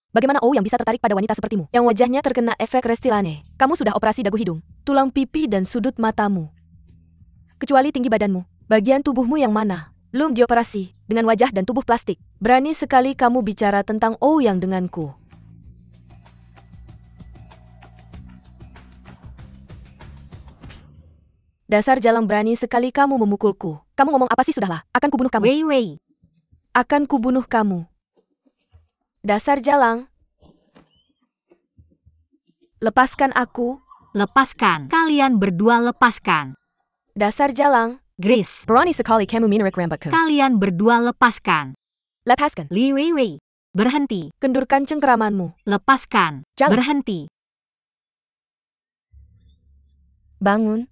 [SPEAKER 1] Bagaimana Ouyang bisa tertarik pada wanita sepertimu, yang wajahnya terkena efek Restylane? Kamu sudah operasi dagu hidung, tulang pipi dan sudut matamu. Kecuali tinggi badanmu, bagian tubuhmu yang mana? Belum dioperasi, dengan wajah dan tubuh plastik. Berani sekali kamu bicara tentang Ouyang denganku. Dasar jalang, berani sekali kamu memukulku. Kamu ngomong apa sih? Sudahlah, akan kubunuh kamu.
[SPEAKER 2] Weiwei.
[SPEAKER 1] Akan kubunuh kamu. Dasar jalang. Lepaskan aku.
[SPEAKER 2] Lepaskan. Kalian berdua lepaskan.
[SPEAKER 1] Dasar jalang.
[SPEAKER 2] Grace.
[SPEAKER 1] Berani sekali kamu minarik rambutku.
[SPEAKER 2] Kalian berdua lepaskan.
[SPEAKER 1] Lepaskan.
[SPEAKER 2] Li Weiwei. Berhenti.
[SPEAKER 1] Kendurkan cengkeramanmu.
[SPEAKER 2] Lepaskan.
[SPEAKER 1] Jalan.
[SPEAKER 2] Berhenti.
[SPEAKER 1] Bangun.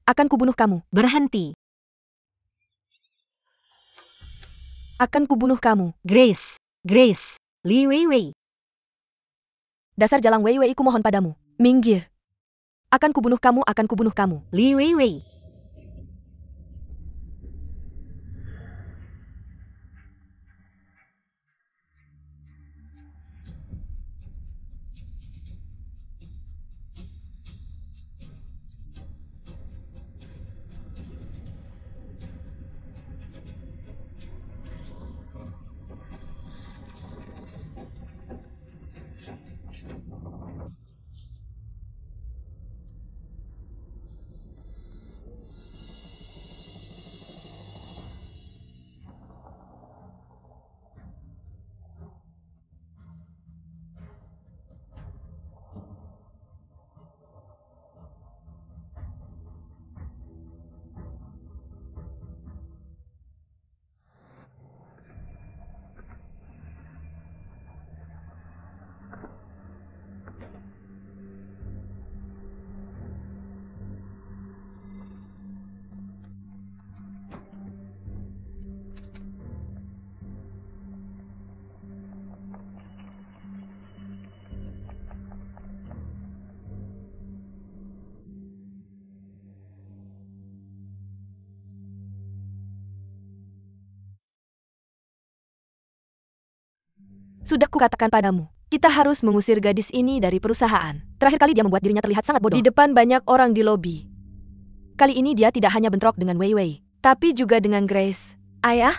[SPEAKER 1] Akan kubunuh kamu.
[SPEAKER 2] Berhenti.
[SPEAKER 1] Akan kubunuh kamu.
[SPEAKER 2] Grace. Grace. Li Weiwei.
[SPEAKER 1] Dasar jalang Weiwei, ku mohon padamu. Minggir. Akan kubunuh kamu, akan kubunuh kamu.
[SPEAKER 2] Li Weiwei.
[SPEAKER 1] Sudah kukatakan padamu, kita harus mengusir gadis ini dari perusahaan. Terakhir kali dia membuat dirinya terlihat sangat bodoh. Di depan banyak orang di lobi. Kali ini dia tidak hanya bentrok dengan Wei Wei, tapi juga dengan Grace. Ayah?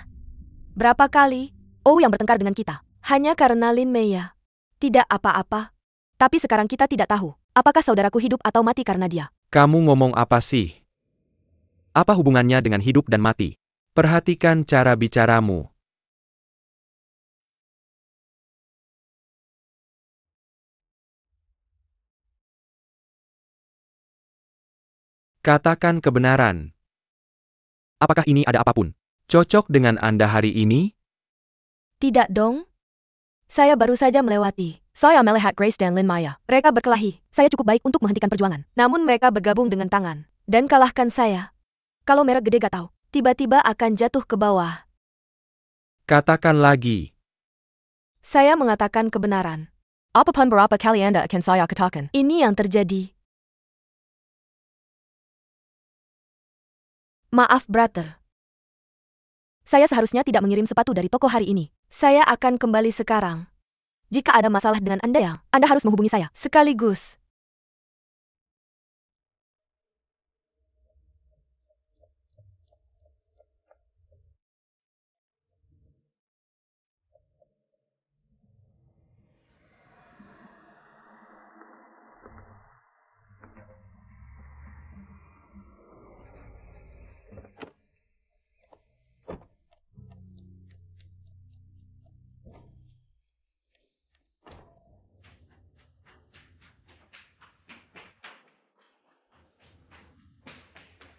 [SPEAKER 1] Berapa kali Oh yang bertengkar dengan kita? Hanya karena Lin Mei ya? Tidak apa-apa. Tapi sekarang kita tidak tahu, apakah saudaraku hidup atau mati karena dia.
[SPEAKER 4] Kamu ngomong apa sih? Apa hubungannya dengan hidup dan mati? Perhatikan cara bicaramu. Katakan kebenaran. Apakah ini ada apapun cocok dengan Anda hari ini?
[SPEAKER 1] Tidak dong? Saya baru saja melewati. Saya melihat Grace dan Lin Maya. Mereka berkelahi. Saya cukup baik untuk menghentikan perjuangan. Namun mereka bergabung dengan tangan. Dan kalahkan saya. Kalau merek gede gak tahu, tiba-tiba akan jatuh ke bawah.
[SPEAKER 4] Katakan lagi.
[SPEAKER 1] Saya mengatakan kebenaran. Apapun berapa kali Anda akan saya katakan. Ini yang terjadi. Maaf, brother. Saya seharusnya tidak mengirim sepatu dari toko hari ini. Saya akan kembali sekarang. Jika ada masalah dengan Anda Anda harus menghubungi saya. Sekaligus.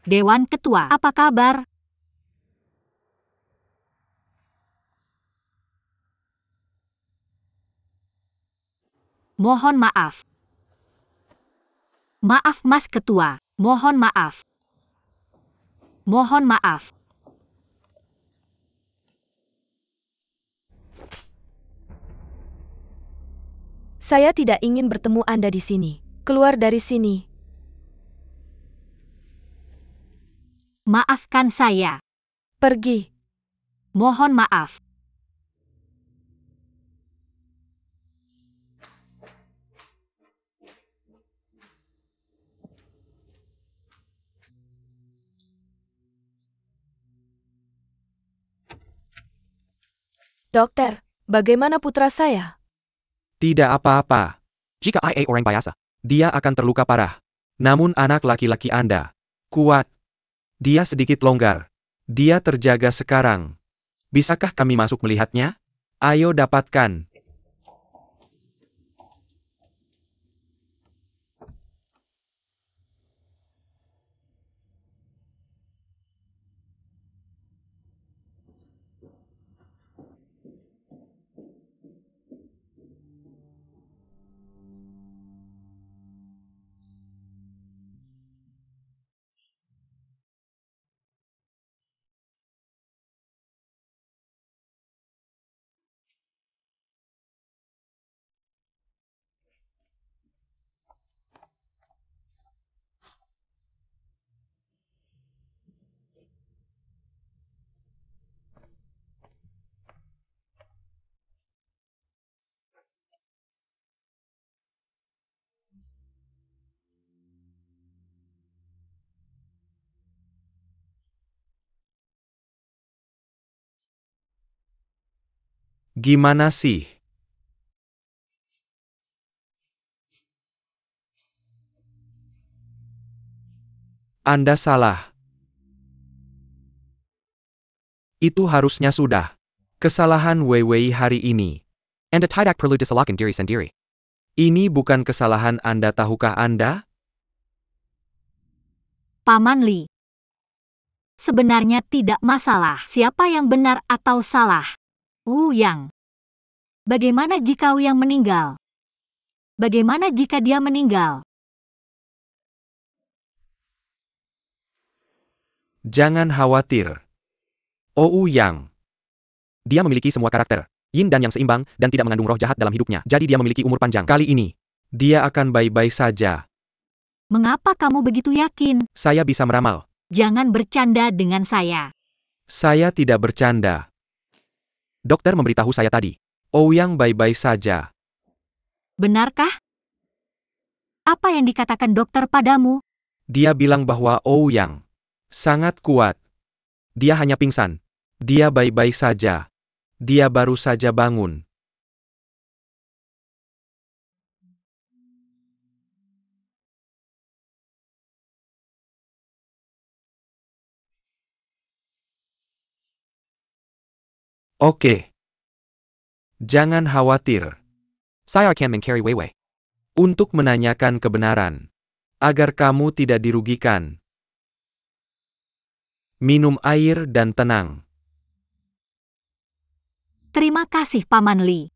[SPEAKER 2] Dewan Ketua, apa kabar? Mohon maaf. Maaf Mas Ketua, mohon maaf. Mohon maaf.
[SPEAKER 1] Saya tidak ingin bertemu Anda di sini. Keluar dari sini.
[SPEAKER 2] Maafkan saya.
[SPEAKER 1] Pergi.
[SPEAKER 2] Mohon maaf.
[SPEAKER 1] Dokter, bagaimana putra saya?
[SPEAKER 4] Tidak apa-apa. Jika IA orang biasa, dia akan terluka parah. Namun anak laki-laki Anda kuat. Dia sedikit longgar. Dia terjaga sekarang. Bisakah kami masuk melihatnya? Ayo dapatkan. Gimana sih? Anda salah. Itu harusnya sudah. Kesalahan Weiwei hari ini. Anda tidak perlu disalahkan diri sendiri. Ini bukan kesalahan Anda, tahukah Anda?
[SPEAKER 2] Paman Li. Sebenarnya tidak masalah siapa yang benar atau salah. Wu Yang. Bagaimana jika Wu Yang meninggal? Bagaimana jika dia meninggal?
[SPEAKER 4] Jangan khawatir. Ou Yang. Dia memiliki semua karakter yin dan yang seimbang dan tidak mengandung roh jahat dalam hidupnya. Jadi dia memiliki umur panjang. Kali ini, dia akan baik-baik saja.
[SPEAKER 2] Mengapa kamu begitu yakin?
[SPEAKER 4] Saya bisa meramal.
[SPEAKER 2] Jangan bercanda dengan saya.
[SPEAKER 4] Saya tidak bercanda. Dokter memberitahu saya tadi. Ouyang baik-baik saja.
[SPEAKER 2] Benarkah? Apa yang dikatakan dokter padamu?
[SPEAKER 4] Dia bilang bahwa Ouyang sangat kuat. Dia hanya pingsan. Dia baik-baik saja. Dia baru saja bangun. Oke. Jangan khawatir. Saya akan mencari Weiwei untuk menanyakan kebenaran, agar kamu tidak dirugikan. Minum air dan tenang.
[SPEAKER 2] Terima kasih Paman Li.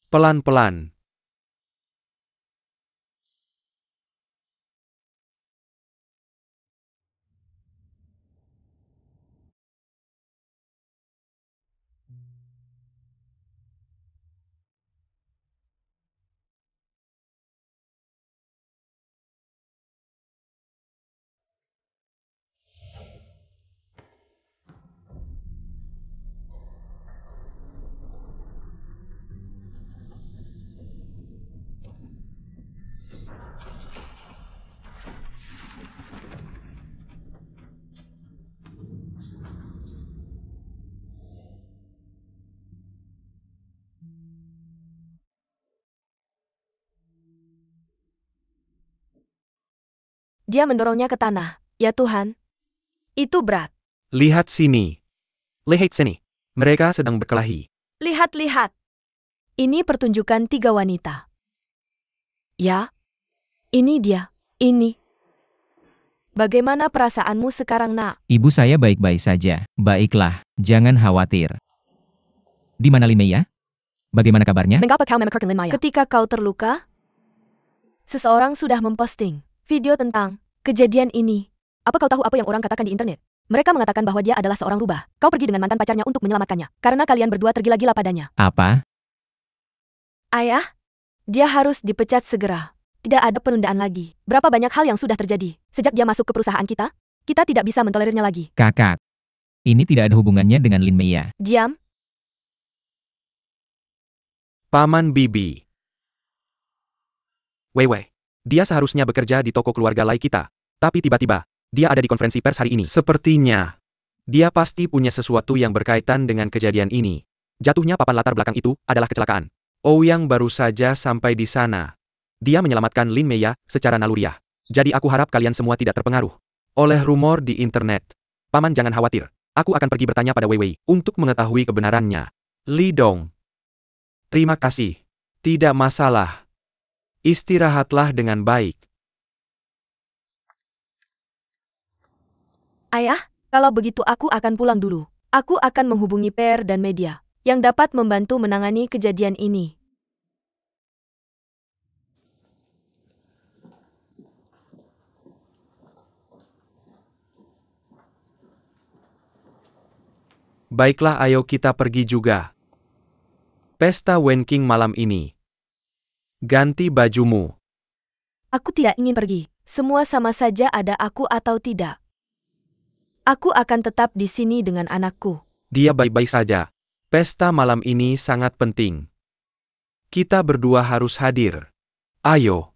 [SPEAKER 4] Pelan-pelan.
[SPEAKER 1] Dia mendorongnya ke tanah. Ya Tuhan. Itu berat.
[SPEAKER 4] Lihat sini. Lihat sini. Mereka sedang berkelahi.
[SPEAKER 1] Lihat-lihat. Ini pertunjukan 3 wanita. Ya. Ini dia. Ini. Bagaimana perasaanmu sekarang, Nak?
[SPEAKER 3] Ibu saya baik-baik saja. Baiklah, jangan khawatir. Di mana Lin Mei ya? Bagaimana kabarnya?
[SPEAKER 1] Mengapa kau memekirkan Lin Maya? Ketika kau terluka, seseorang sudah memposting video tentang kejadian ini. Apa kau tahu apa yang orang katakan di internet? Mereka mengatakan bahwa dia adalah seorang rubah. Kau pergi dengan mantan pacarnya untuk menyelamatkannya. Karena kalian berdua tergila-gila padanya.
[SPEAKER 3] Apa?
[SPEAKER 1] Ayah, dia harus dipecat segera. Tidak ada penundaan lagi. Berapa banyak hal yang sudah terjadi. Sejak dia masuk ke perusahaan kita tidak bisa mentolerirnya lagi.
[SPEAKER 3] Kakak. Ini tidak ada hubungannya dengan Lin Mei ya?
[SPEAKER 1] Diam.
[SPEAKER 4] Paman Bibi. Weiwei. Dia seharusnya bekerja di toko keluarga Lai kita. Tapi tiba-tiba, dia ada di konferensi pers hari ini. Sepertinya, dia pasti punya sesuatu yang berkaitan dengan kejadian ini. Jatuhnya papan latar belakang itu adalah kecelakaan. Ouyang baru saja sampai di sana. Dia menyelamatkan Lin Mei secara naluriah. Jadi aku harap kalian semua tidak terpengaruh oleh rumor di internet. Paman jangan khawatir. Aku akan pergi bertanya pada Weiwei untuk mengetahui kebenarannya. Li Dong. Terima kasih. Tidak masalah. Istirahatlah dengan baik.
[SPEAKER 1] Ayah, kalau begitu aku akan pulang dulu. Aku akan menghubungi PR dan media yang dapat membantu menangani kejadian ini.
[SPEAKER 4] Baiklah, ayo kita pergi juga. Pesta Wenking malam ini. Ganti bajumu.
[SPEAKER 1] Aku tidak ingin pergi. Semua sama saja ada aku atau tidak. Aku akan tetap di sini dengan anakku.
[SPEAKER 4] Dia baik-baik saja. Pesta malam ini sangat penting. Kita berdua harus hadir. Ayo.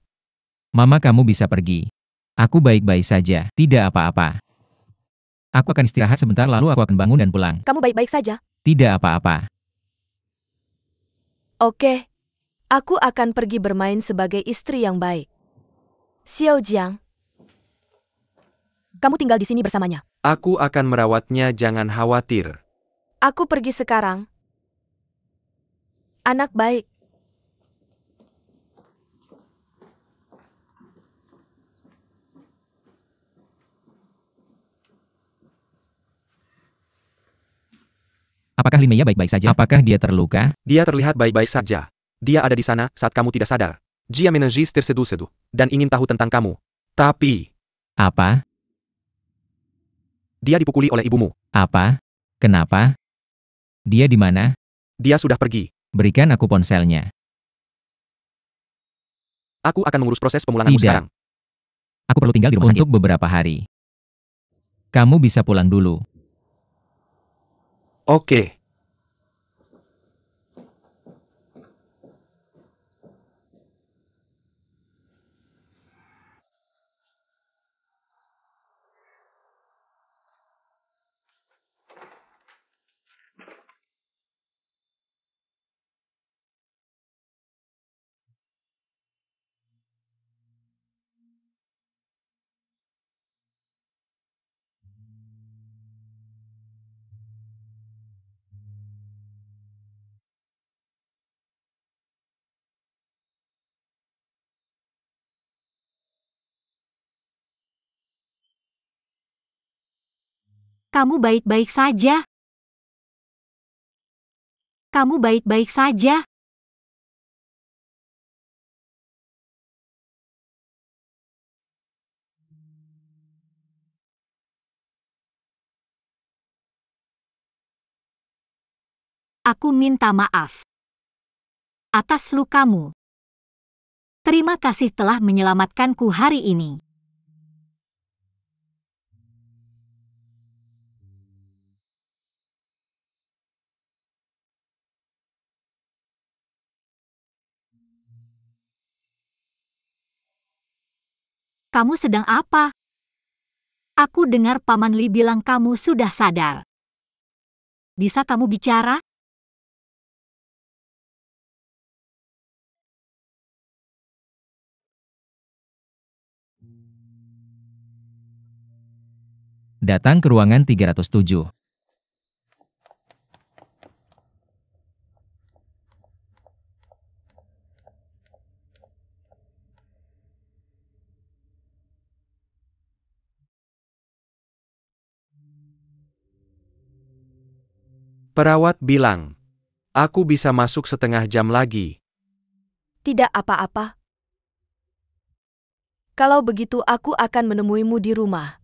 [SPEAKER 3] Mama kamu bisa pergi. Aku baik-baik saja, tidak apa-apa. Aku akan istirahat sebentar lalu aku akan bangun dan pulang.
[SPEAKER 1] Kamu baik-baik saja?
[SPEAKER 3] Tidak apa-apa.
[SPEAKER 1] Oke. Aku akan pergi bermain sebagai istri yang baik. Xiao Jiang, kamu tinggal di sini bersamanya.
[SPEAKER 4] Aku akan merawatnya, jangan khawatir.
[SPEAKER 1] Aku pergi sekarang. Anak baik.
[SPEAKER 3] Apakah Li Meiya baik-baik saja? Apakah dia terluka?
[SPEAKER 4] Dia terlihat baik-baik saja. Dia ada di sana saat kamu tidak sadar. Jia menangis terseduh-seduh dan ingin tahu tentang kamu. Tapi,
[SPEAKER 3] Apa?
[SPEAKER 4] dia dipukuli oleh ibumu.
[SPEAKER 3] Apa? Kenapa? Dia di mana?
[SPEAKER 4] Dia sudah pergi.
[SPEAKER 3] Berikan aku ponselnya.
[SPEAKER 4] Aku akan mengurus proses pemulanganmu
[SPEAKER 3] Tidak.
[SPEAKER 4] sekarang.
[SPEAKER 3] Aku perlu tinggal di rumah sakit untuk beberapa hari. Kamu bisa pulang dulu.
[SPEAKER 4] Oke.
[SPEAKER 2] Kamu baik-baik saja? Kamu baik-baik saja? Aku minta maaf atas lukamu. Terima kasih telah menyelamatkanku hari ini. Kamu sedang apa? Aku dengar Paman Li bilang kamu sudah sadar. Bisa kamu bicara?
[SPEAKER 3] Datang ke ruangan 307.
[SPEAKER 4] Perawat bilang, aku bisa masuk setengah jam lagi.
[SPEAKER 1] Tidak apa-apa. Kalau begitu aku akan menemuimu di rumah.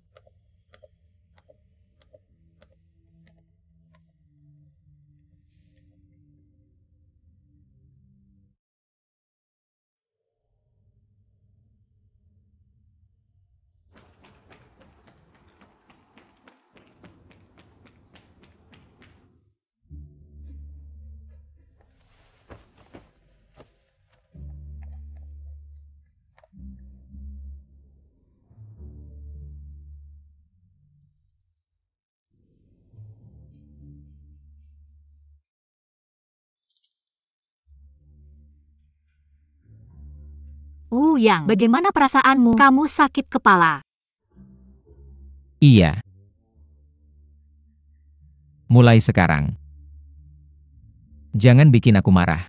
[SPEAKER 2] Yang, bagaimana perasaanmu? Kamu sakit kepala.
[SPEAKER 3] Iya. Mulai sekarang. Jangan bikin aku marah.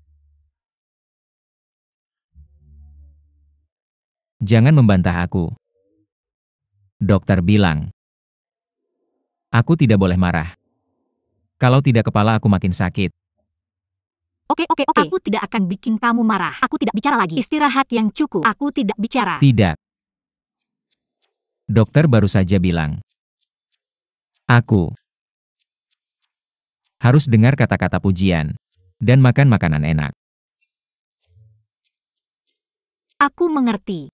[SPEAKER 3] Jangan membantah aku. Dokter bilang. Aku tidak boleh marah. Kalau tidak kepala aku makin sakit.
[SPEAKER 2] Oke. Aku tidak akan bikin kamu marah. Aku tidak bicara lagi. Istirahat yang cukup. Aku tidak bicara.
[SPEAKER 3] Tidak. Dokter baru saja bilang. Aku harus dengar kata-kata pujian. Dan makan makanan enak.
[SPEAKER 2] Aku mengerti.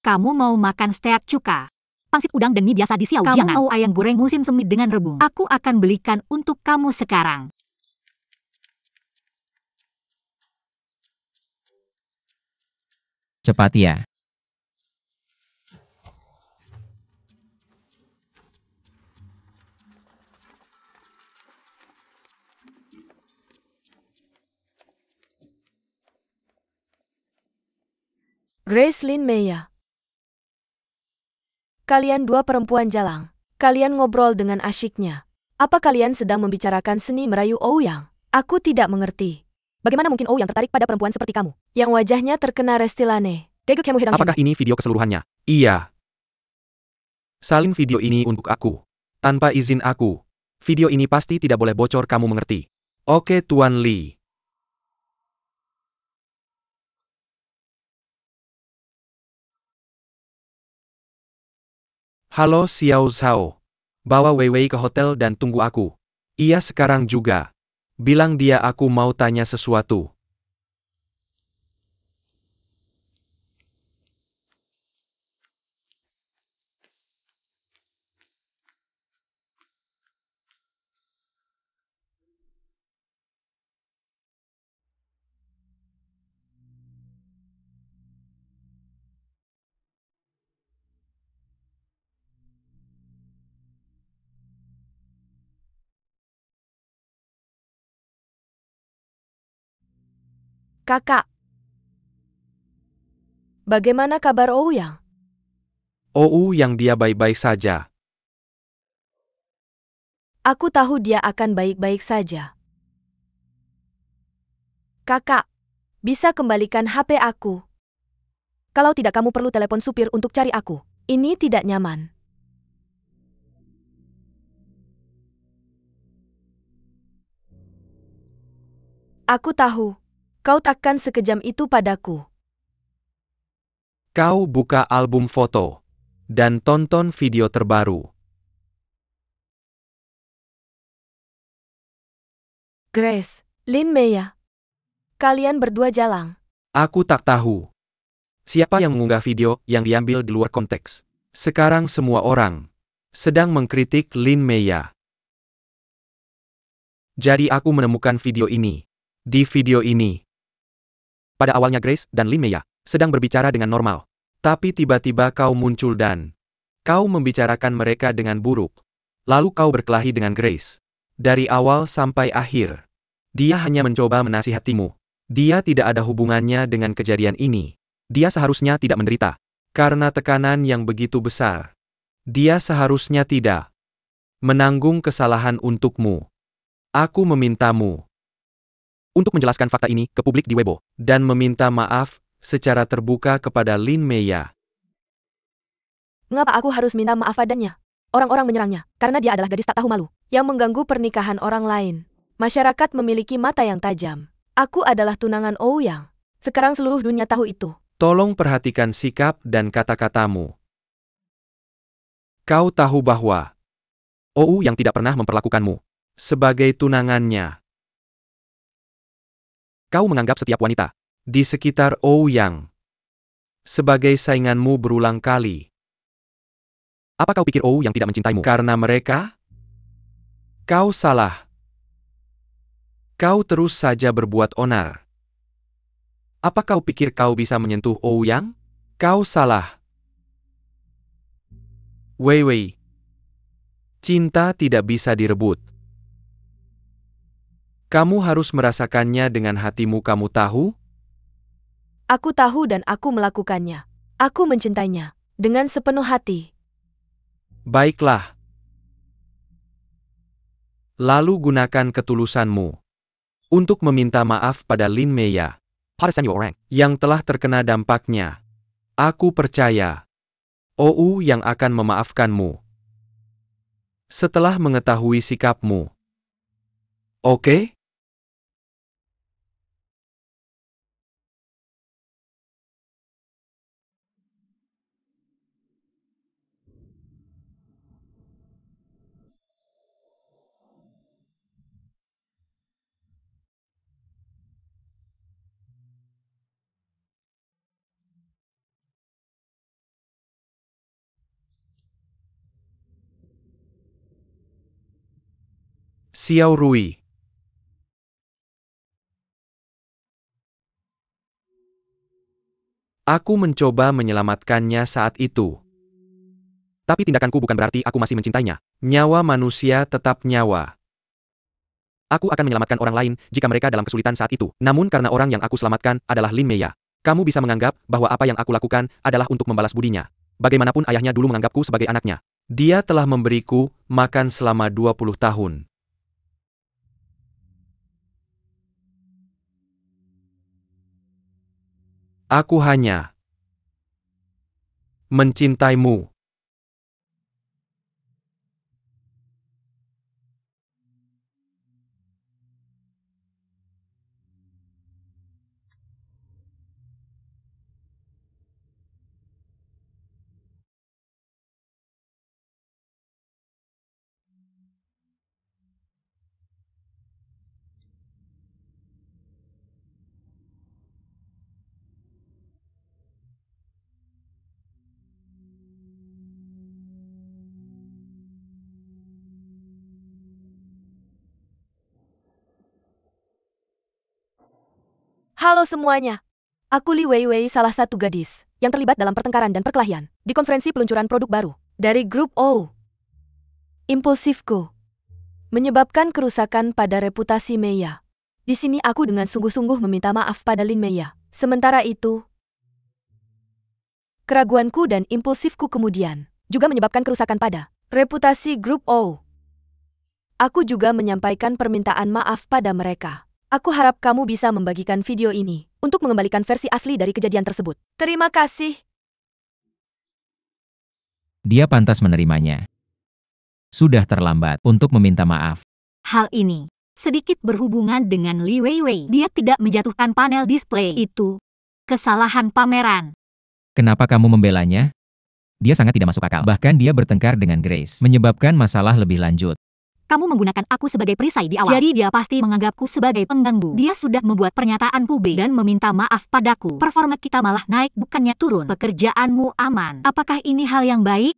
[SPEAKER 2] Kamu mau makan steak cuka, pangsit udang dan mie biasa di Xiao Jiang. Kamu mau ayam goreng musim semi dengan rebung. Aku akan belikan untuk kamu sekarang.
[SPEAKER 3] Cepat ya.
[SPEAKER 1] Grace Lin Meya. Kalian dua perempuan jalang. Kalian ngobrol dengan asyiknya. Apa kalian sedang membicarakan seni merayu Ouyang? Aku tidak mengerti. Bagaimana mungkin Ouyang tertarik pada perempuan seperti kamu? Yang wajahnya terkena restilane.
[SPEAKER 4] Apakah ini video keseluruhannya? Iya. Salin video ini untuk aku. Tanpa izin aku. Video ini pasti tidak boleh bocor, kamu mengerti? Oke, Tuan Lee. Halo Xiao Zhao. Bawa Wei Wei ke hotel dan tunggu aku. Iya sekarang juga. Bilang dia aku mau tanya sesuatu.
[SPEAKER 1] Kakak. Bagaimana kabar Ouyang?
[SPEAKER 4] Yang dia baik-baik saja.
[SPEAKER 1] Aku tahu dia akan baik-baik saja. Kakak, bisa kembalikan HP aku. Kalau tidak kamu perlu telepon supir untuk cari aku. Ini tidak nyaman. Aku tahu. Kau takkan sekejam itu padaku.
[SPEAKER 4] Kau buka album foto. Dan tonton video terbaru.
[SPEAKER 1] Grace, Lin Meya. Kalian berdua jalang.
[SPEAKER 4] Aku tak tahu. Siapa yang mengunggah video yang diambil di luar konteks? Sekarang semua orang sedang mengkritik Lin Meya. Jadi aku menemukan video ini. Di video ini. Pada awalnya Grace dan Lin Meya sedang berbicara dengan normal. Tapi tiba-tiba kau muncul dan kau membicarakan mereka dengan buruk. Lalu kau berkelahi dengan Grace. Dari awal sampai akhir. Dia hanya mencoba menasihatimu. Dia tidak ada hubungannya dengan kejadian ini. Dia seharusnya tidak menderita. Karena tekanan yang begitu besar. Dia seharusnya tidak menanggung kesalahan untukmu. Aku memintamu untuk menjelaskan fakta ini ke publik di Weibo. Dan meminta maaf secara terbuka kepada Lin Meya.
[SPEAKER 1] Mengapa aku harus minta maaf padanya? Orang-orang menyerangnya, karena dia adalah gadis tak tahu malu, yang mengganggu pernikahan orang lain. Masyarakat memiliki mata yang tajam. Aku adalah tunangan Ouyang. Sekarang seluruh dunia tahu itu.
[SPEAKER 4] Tolong perhatikan sikap dan kata-katamu. Kau tahu bahwa Ouyang tidak pernah memperlakukanmu sebagai tunangannya. Kau menganggap setiap wanita di sekitar Ouyang sebagai sainganmu berulang kali. Apa kau pikir Ouyang tidak mencintaimu karena mereka? Kau salah. Kau terus saja berbuat onar. Apa kau pikir kau bisa menyentuh Ouyang? Kau salah. Wei Wei. Cinta tidak bisa direbut. Kamu harus merasakannya dengan hatimu, kamu tahu?
[SPEAKER 1] Aku tahu dan aku melakukannya. Aku mencintainya dengan sepenuh hati.
[SPEAKER 4] Baiklah. Lalu gunakan ketulusanmu untuk meminta maaf pada Lin Meya yang telah terkena dampaknya. Aku percaya yang akan memaafkanmu setelah mengetahui sikapmu. Oke? Xiao Rui. Aku mencoba menyelamatkannya saat itu. Tapi tindakanku bukan berarti aku masih mencintainya. Nyawa manusia tetap nyawa. Aku akan menyelamatkan orang lain jika mereka dalam kesulitan saat itu. Namun karena orang yang aku selamatkan adalah Lin Meya. Kamu bisa menganggap bahwa apa yang aku lakukan adalah untuk membalas budinya. Bagaimanapun ayahnya dulu menganggapku sebagai anaknya. Dia telah memberiku makan selama 20 tahun. Aku hanya mencintaimu.
[SPEAKER 1] Halo semuanya. Aku Li Weiwei, salah satu gadis yang terlibat dalam pertengkaran dan perkelahian di konferensi peluncuran produk baru dari grup O. Impulsifku menyebabkan kerusakan pada reputasi Meiya. Di sini aku dengan sungguh-sungguh meminta maaf pada Lin Meiya. Sementara itu, keraguanku dan impulsifku kemudian juga menyebabkan kerusakan pada reputasi grup O. Aku juga menyampaikan permintaan maaf pada mereka. Aku harap kamu bisa membagikan video ini untuk mengembalikan versi asli dari kejadian tersebut. Terima kasih.
[SPEAKER 3] Dia pantas menerimanya. Sudah terlambat untuk meminta maaf.
[SPEAKER 2] Hal ini sedikit berhubungan dengan Li Weiwei. Dia tidak menjatuhkan panel display itu. Kesalahan pameran.
[SPEAKER 3] Kenapa kamu membelanya? Dia sangat tidak masuk akal. Bahkan dia bertengkar dengan Grace, menyebabkan masalah lebih lanjut.
[SPEAKER 2] Kamu menggunakan aku sebagai perisai di awal. Jadi dia pasti menganggapku sebagai pengganggu. Dia sudah membuat pernyataan publik dan meminta maaf padaku. Performa kita malah naik bukannya turun. Pekerjaanmu aman. Apakah ini hal yang baik?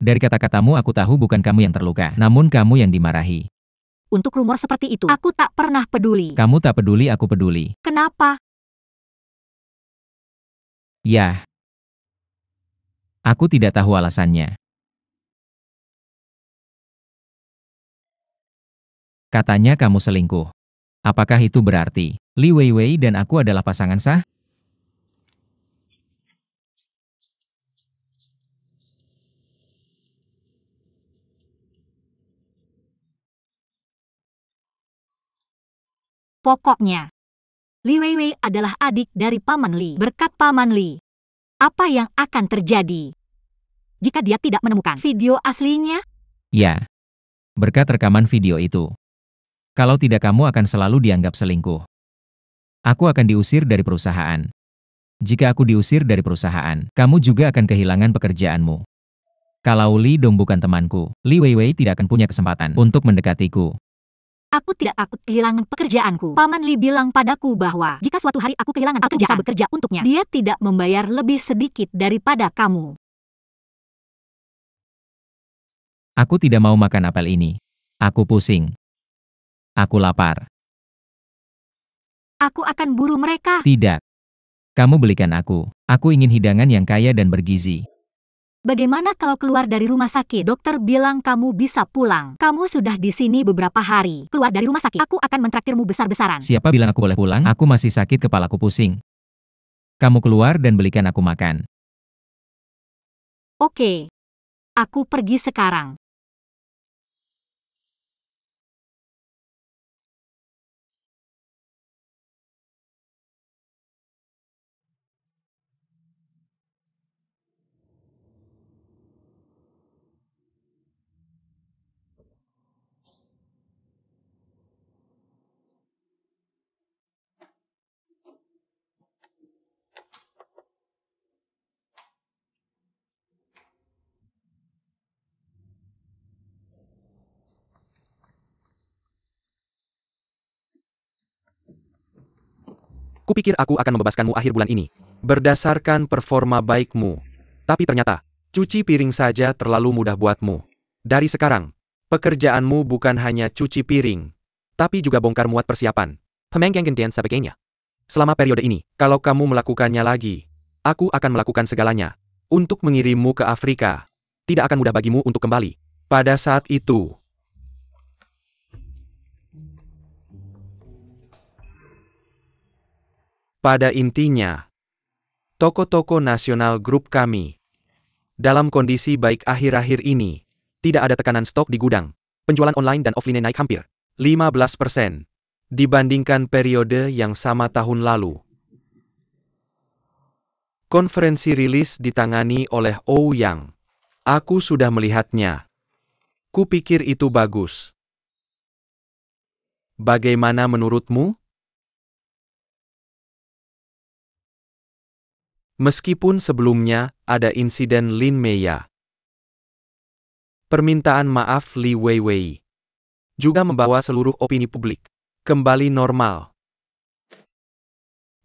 [SPEAKER 3] Dari kata-katamu aku tahu bukan kamu yang terluka, namun kamu yang dimarahi.
[SPEAKER 2] Untuk rumor seperti itu, aku tak pernah peduli.
[SPEAKER 3] Kamu tak peduli, aku peduli.
[SPEAKER 2] Kenapa?
[SPEAKER 3] Yah. Aku tidak tahu alasannya. Katanya kamu selingkuh. Apakah itu berarti Li Weiwei dan aku adalah pasangan sah?
[SPEAKER 2] Pokoknya, Li Weiwei adalah adik dari Paman Li. Berkat Paman Li, apa yang akan terjadi jika dia tidak menemukan video aslinya?
[SPEAKER 3] Ya. Berkat rekaman video itu. Kalau tidak kamu akan selalu dianggap selingkuh. Aku akan diusir dari perusahaan. Jika aku diusir dari perusahaan, kamu juga akan kehilangan pekerjaanmu. Kalau Li Dong bukan temanku, Li Weiwei tidak akan punya kesempatan untuk mendekatiku.
[SPEAKER 2] Aku tidak takut kehilangan pekerjaanku. Paman Li bilang padaku bahwa jika suatu hari aku kehilangan pekerjaan, bisa bekerja untuknya. Dia tidak membayar lebih sedikit daripada kamu.
[SPEAKER 3] Aku tidak mau makan apel ini. Aku pusing. Aku lapar.
[SPEAKER 2] Aku akan buru mereka.
[SPEAKER 3] Tidak. Kamu belikan aku. Aku ingin hidangan yang kaya dan bergizi.
[SPEAKER 2] Bagaimana kalau keluar dari rumah sakit? Dokter bilang kamu bisa pulang. Kamu sudah di sini beberapa hari. Keluar dari rumah sakit, aku akan mentraktirmu besar-besaran.
[SPEAKER 3] Siapa bilang aku boleh pulang? Aku masih sakit, kepalaku pusing. Kamu keluar dan belikan aku makan.
[SPEAKER 2] Oke. Aku pergi sekarang.
[SPEAKER 4] Kupikir aku akan membebaskanmu akhir bulan ini, berdasarkan performa baikmu. Tapi ternyata, cuci piring saja terlalu mudah buatmu. Dari sekarang, pekerjaanmu bukan hanya cuci piring, tapi juga bongkar muat persiapan. Pemengkeng-gentian sebagainya. Selama periode ini, kalau kamu melakukannya lagi, aku akan melakukan segalanya untuk mengirimmu ke Afrika. Tidak akan mudah bagimu untuk kembali. Pada saat itu, pada intinya, Toko-toko nasional grup kami dalam kondisi baik akhir-akhir ini. Tidak ada tekanan stok di gudang. Penjualan online dan offline naik hampir 15% dibandingkan periode yang sama tahun lalu. Konferensi rilis ditangani oleh Ouyang. Aku sudah melihatnya. Kupikir itu bagus. Bagaimana menurutmu? Meskipun sebelumnya ada insiden Lin Meya. Permintaan maaf Li Weiwei juga membawa seluruh opini publik kembali normal.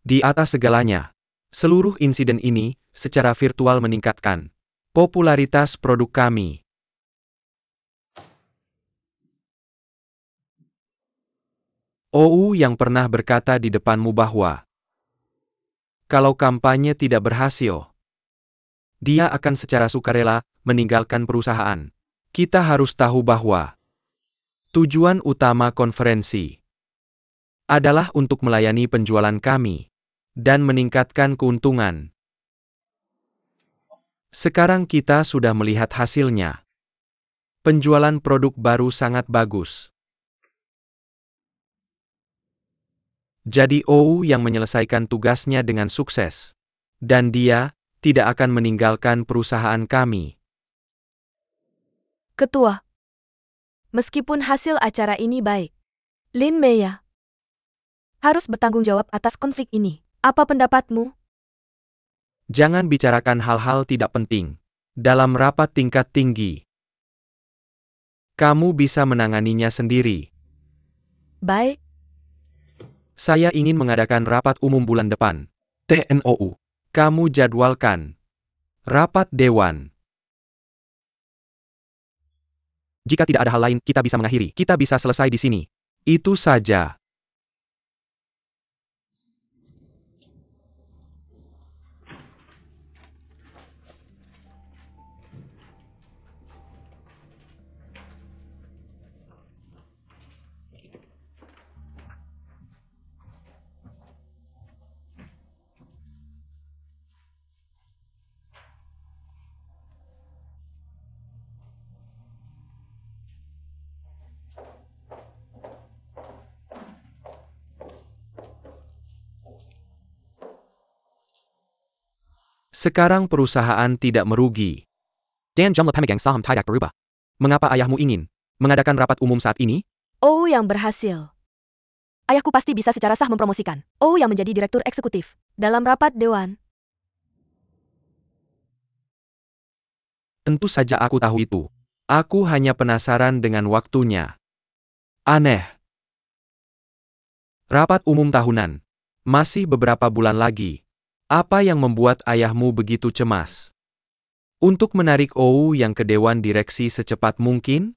[SPEAKER 4] Di atas segalanya, seluruh insiden ini secara virtual meningkatkan popularitas produk kami. OU yang pernah berkata di depanmu bahwa kalau kampanye tidak berhasil, dia akan secara sukarela meninggalkan perusahaan. Kita harus tahu bahwa tujuan utama konferensi adalah untuk melayani penjualan kami dan meningkatkan keuntungan. Sekarang kita sudah melihat hasilnya. Penjualan produk baru sangat bagus. Jadi OU yang menyelesaikan tugasnya dengan sukses. Dan dia tidak akan meninggalkan perusahaan kami.
[SPEAKER 1] Ketua, meskipun hasil acara ini baik, Lin Meya harus bertanggung jawab atas konflik ini. Apa pendapatmu?
[SPEAKER 4] Jangan bicarakan hal-hal tidak penting dalam rapat tingkat tinggi. Kamu bisa menanganinya sendiri.
[SPEAKER 1] Baik.
[SPEAKER 4] Saya ingin mengadakan rapat umum bulan depan. TNOU. Kamu jadwalkan rapat dewan. Jika tidak ada hal lain, kita bisa mengakhiri. Kita bisa selesai di sini. Itu saja. Sekarang perusahaan tidak merugi. Dan jumlah pemegang saham tidak berubah. Mengapa ayahmu ingin mengadakan rapat umum saat ini?
[SPEAKER 1] OU yang berhasil. Ayahku pasti bisa secara sah mempromosikan OU yang menjadi direktur eksekutif dalam rapat dewan.
[SPEAKER 4] Tentu saja aku tahu itu. Aku hanya penasaran dengan waktunya. Aneh. Rapat umum tahunan. Masih beberapa bulan lagi. Apa yang membuat ayahmu begitu cemas? Untuk menarik OU yang ke dewan direksi secepat mungkin?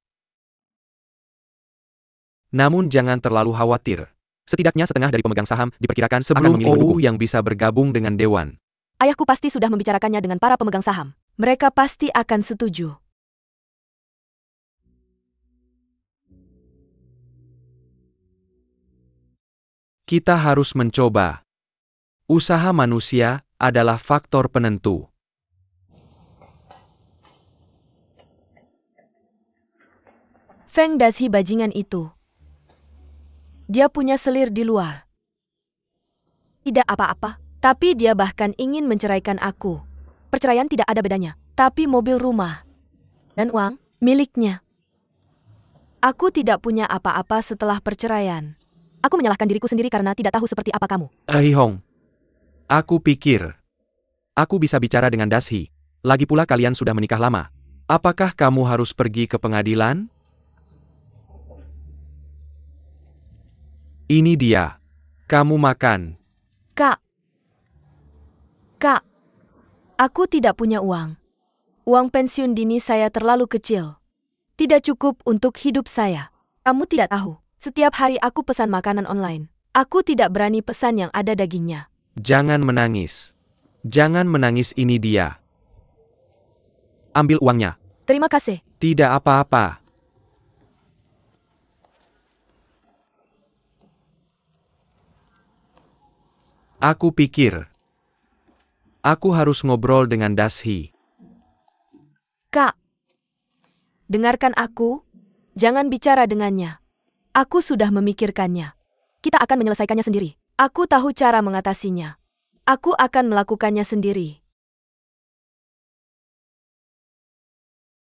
[SPEAKER 4] Namun jangan terlalu khawatir. Setidaknya setengah dari pemegang saham diperkirakan sebelum OU yang bisa bergabung dengan dewan.
[SPEAKER 1] Ayahku pasti sudah membicarakannya dengan para pemegang saham. Mereka pasti akan setuju.
[SPEAKER 4] Kita harus mencoba. Usaha manusia adalah faktor penentu.
[SPEAKER 1] Feng Dashi bajingan itu. Dia punya selir di luar. Tidak apa-apa, tapi dia bahkan ingin menceraikan aku. Perceraian tidak ada bedanya, tapi mobil rumah dan uang miliknya. Aku tidak punya apa-apa setelah perceraian. Aku menyalahkan diriku sendiri karena tidak tahu seperti apa kamu.
[SPEAKER 4] Hong. Aku pikir aku bisa bicara dengan Dashi. Lagi pula kalian sudah menikah lama. Apakah kamu harus pergi ke pengadilan? Ini dia. Kamu makan.
[SPEAKER 1] Kak, aku tidak punya uang. Uang pensiun dini saya terlalu kecil. Tidak cukup untuk hidup saya. Kamu tidak tahu, setiap hari aku pesan makanan online. Aku tidak berani pesan yang ada dagingnya.
[SPEAKER 4] Jangan menangis. Jangan menangis, ini dia. Ambil uangnya.
[SPEAKER 1] Terima kasih.
[SPEAKER 4] Tidak apa-apa. Aku pikir Aku harus ngobrol dengan Dashi.
[SPEAKER 1] Kak, dengarkan aku. Jangan bicara dengannya. Aku sudah memikirkannya. Kita akan menyelesaikannya sendiri. Aku tahu cara mengatasinya. Aku akan melakukannya sendiri.